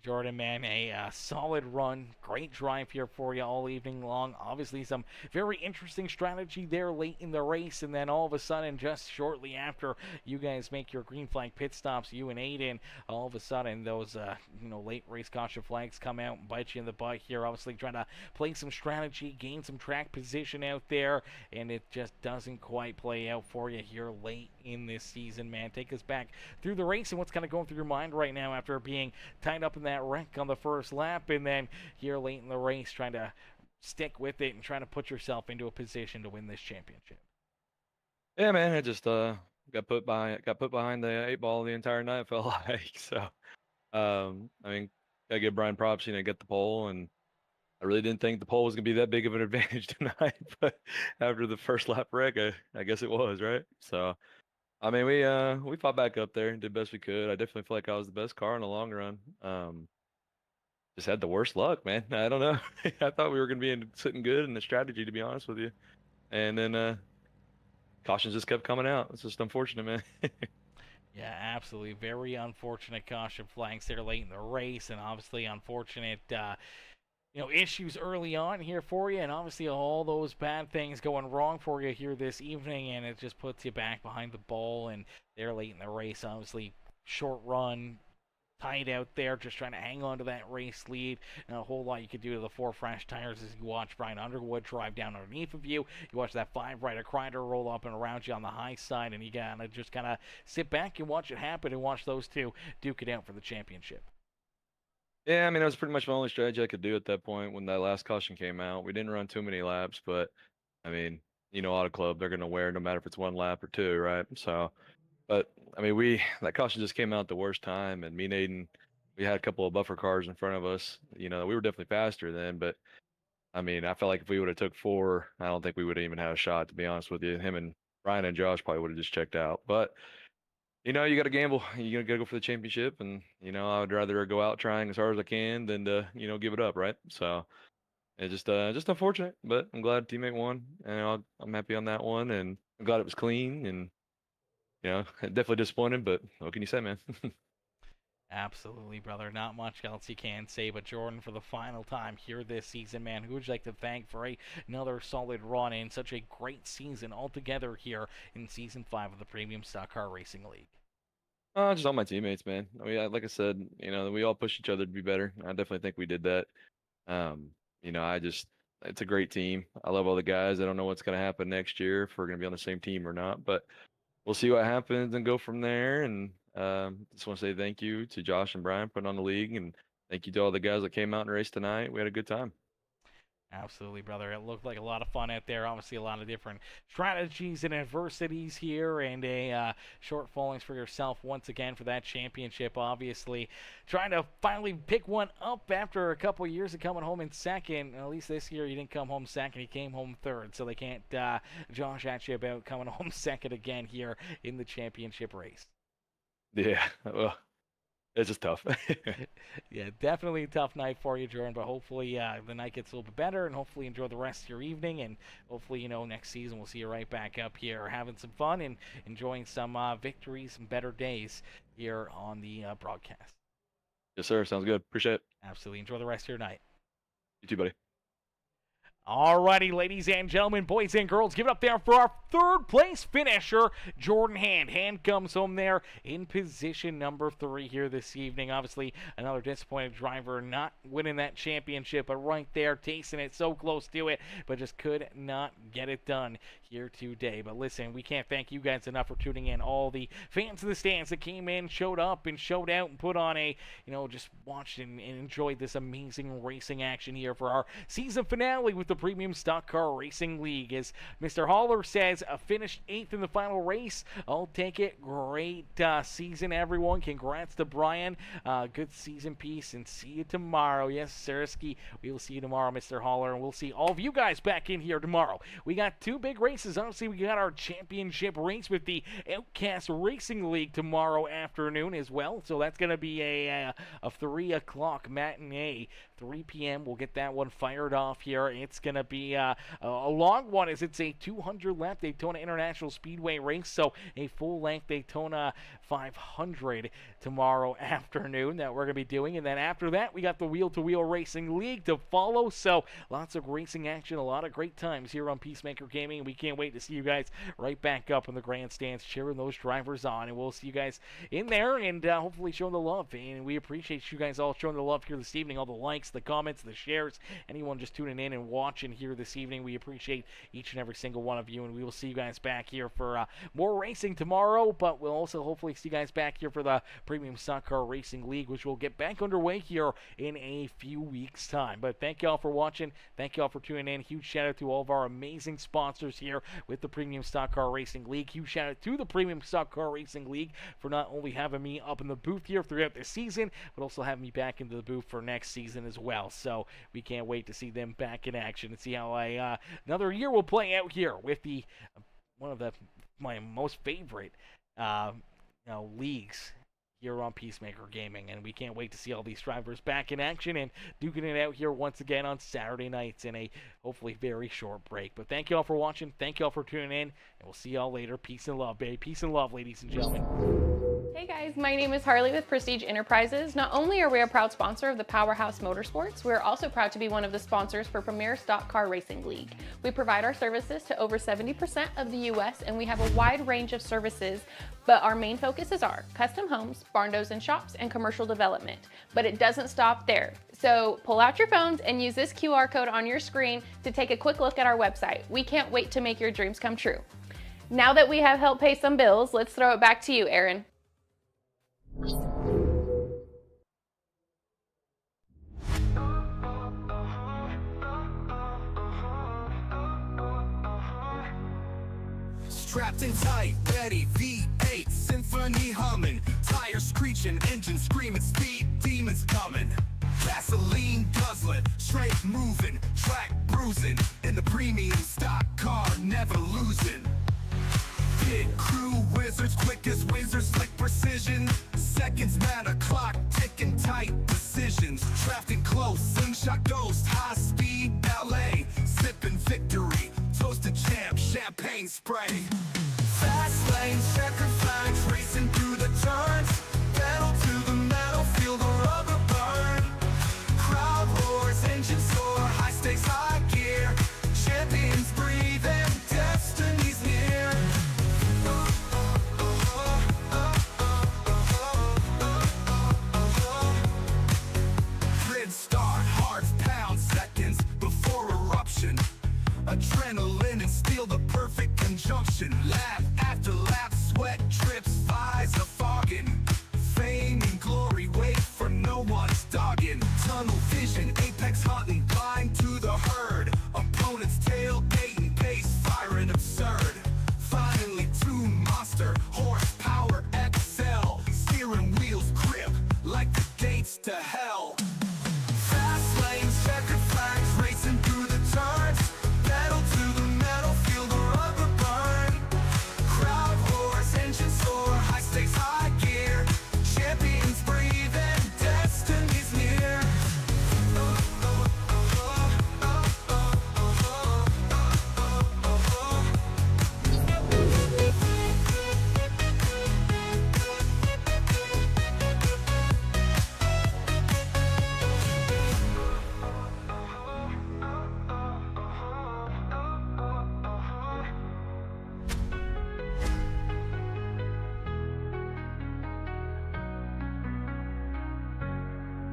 Jordan, man, a solid run. Great drive here for you all evening long. Obviously, some very interesting strategy there late in the race. And then all of a sudden, just shortly after you guys make your green flag pit stops, you and Aydean, all of a sudden, those, late race caution flags come out and bite you in the butt here. Obviously, trying to play some strategy, gain some track position out there. And it just doesn't quite play out for you here late in this season, man. Take us back through the race and what's kind of going through your mind right now after being tied up in that wreck on the first lap, and then here late in the race trying to stick with it and trying to put yourself into a position to win this championship. Yeah, man, I just got put behind the 8 ball the entire night, it felt like. So gotta give Brian props, get the pole, and I really didn't think the pole was gonna be that big of an advantage tonight, but after the first lap wreck, I guess it was, right? So we fought back up there and did best we could. I definitely feel like I was the best car in the long run. Just had the worst luck, man. I don't know. I thought we were going to be sitting good in the strategy, to be honest with you. And then cautions just kept coming out. It's just unfortunate, man. Yeah, absolutely. Very unfortunate caution flags there late in the race, and obviously unfortunate issues early on here for you, and obviously all those bad things going wrong for you here this evening, and it just puts you back behind the ball, and they're late in the race. Obviously, short run, tight out there, just trying to hang on to that race lead. Not a whole lot you could do to the 4 fresh tires as you watch Brian Underwood drive down underneath of you. You watch that 5 Ryder Crider roll up and around you on the high side, and you gotta just kind of sit back and watch it happen and watch those two duke it out for the championship. Yeah, that was pretty much my only strategy I could do at that point when that last caution came out. We didn't run too many laps, but Auto Club, they're gonna wear no matter if it's 1 lap or 2, right? So, but that caution just came out at the worst time, and me and Aiden, we had a couple of buffer cars in front of us. We were definitely faster then, but I felt like if we would have took 4, I don't think we would have even had a shot, to be honest with you. Him and Ryan and Josh probably would have just checked out. But you got to gamble. You got to go for the championship, and I would rather go out trying as hard as I can than to give it up, right? So it's just unfortunate, but I'm glad teammate won, and I'm happy on that one, and I'm glad it was clean, and definitely disappointed, but what can you say, man? Absolutely, brother. Not much else you can say, but Jordan, for the final time here this season, man, who would you like to thank for another solid run in such a great season altogether here in Season 5 of the Premium Stock Car Racing League? Just all my teammates, man. Like I said, we all push each other to be better. I definitely think we did that. It's a great team. I love all the guys. I don't know what's going to happen next year, if we're going to be on the same team or not, but we'll see what happens and go from there. And just want to say thank you to Josh and Brian putting on the league, and thank you to all the guys that came out and raced tonight. We had a good time. Absolutely, brother. It looked like a lot of fun out there. Obviously, a lot of different strategies and adversities here, and a short fallings for yourself once again for that championship. Obviously, trying to finally pick one up after a couple of years of coming home in second. At least this year, you didn't come home second. You came home third, so they can't josh at you about coming home second again here in the championship race. Yeah, well, it's just tough. Yeah, definitely a tough night for you, Jordan, but hopefully the night gets a little bit better, and hopefully enjoy the rest of your evening, and hopefully, next season we'll see you right back up here having some fun and enjoying some victories and better days here on the broadcast. Yes, sir. Sounds good. Appreciate it. Absolutely. Enjoy the rest of your night. You too, buddy. Alrighty, ladies and gentlemen, boys and girls, give it up there for our third place finisher, Jordan Hand. Hand comes home there in position number 3 here this evening. Obviously, another disappointed driver not winning that championship, but right there, tasting it, so close to it, but just could not get it done here today. But listen, we can't thank you guys enough for tuning in. All the fans in the stands that came in, showed up, and showed out, and put on a, just watched and enjoyed this amazing racing action here for our season finale with the Premium Stock Car Racing League. As Mr. Haller says, finished 8th in the final race. I'll take it. Great season, everyone. Congrats to Brian. Good season piece, and see you tomorrow. Yes, Sirski, we will see you tomorrow, Mr. Haller, and we'll see all of you guys back in here tomorrow. We got 2 big races. Obviously, we got our championship race with the Outcast Racing League tomorrow afternoon as well, so that's going to be a 3 o'clock matinee. 3 p.m. We'll get that one fired off here. It's going to be a long one, as it's a 200-lap Daytona International Speedway race, so a full-length Daytona 500 tomorrow afternoon that we're going to be doing. And then after that, we got the Wheel-to-Wheel Racing League to follow, so lots of racing action, a lot of great times here on Peacemaker Gaming, and we can't wait to see you guys right back up in the grandstands cheering those drivers on, and we'll see you guys in there and hopefully showing the love. And we appreciate you guys all showing the love here this evening, all the likes, the comments, the shares, anyone just tuning in and watching here this evening. We appreciate each and every single one of you, and we will see you guys back here for more racing tomorrow, but we'll also hopefully see you guys back here for the Premium Stock Car Racing League, which will get back underway here in a few weeks' time. But thank you all for watching. Thank you all for tuning in. Huge shout out to all of our amazing sponsors here with the Premium Stock Car Racing League. Huge shout out to the Premium Stock Car Racing League for not only having me up in the booth here throughout the season, but also having me back into the booth for next season as well. So we can't wait to see them back in action and see how another year will play out here with the one of my most favorite leagues here on Peacemaker Gaming, and we can't wait to see all these drivers back in action and duking it out here once again on Saturday nights in a hopefully very short break. But thank you all for watching, thank you all for tuning in, and we'll see y'all later. Peace and love, baby. Peace and love, ladies and gentlemen. Hey guys, my name is Harley with Prestige Enterprises. Not only are we a proud sponsor of the Powerhouse Motorsports, we're also proud to be one of the sponsors for Premier Stock Car Racing League. We provide our services to over 70% of the US, and we have a wide range of services, but our main focuses are custom homes, barn doors and shops, and commercial development. But it doesn't stop there. So pull out your phones and use this QR code on your screen to take a quick look at our website. We can't wait to make your dreams come true. Now that we have helped pay some bills, let's throw it back to you, Aaron. Strapped in tight, ready, V8, symphony humming, tires screeching, engine screaming, speed demons coming. Gasoline guzzling, straight moving, track bruising, in the premium stock car, never losing. Pit crew wizards, quick as wizards, slick precision. Seconds matter, clock ticking, tight decisions. Drafting close, slingshot ghost, high speed ballet. Sipping victory, toasted champ, champagne spray. Fast lane, checker flags, racing through the turns. Pedal to the metal, feel the rubber burn. Crowd roars, engine soar, high stakes, high gear. Champions breathe and destiny's near. Grid start, hearts pound, seconds before eruption. Adrenaline and steel, the perfect conjunction. Laugh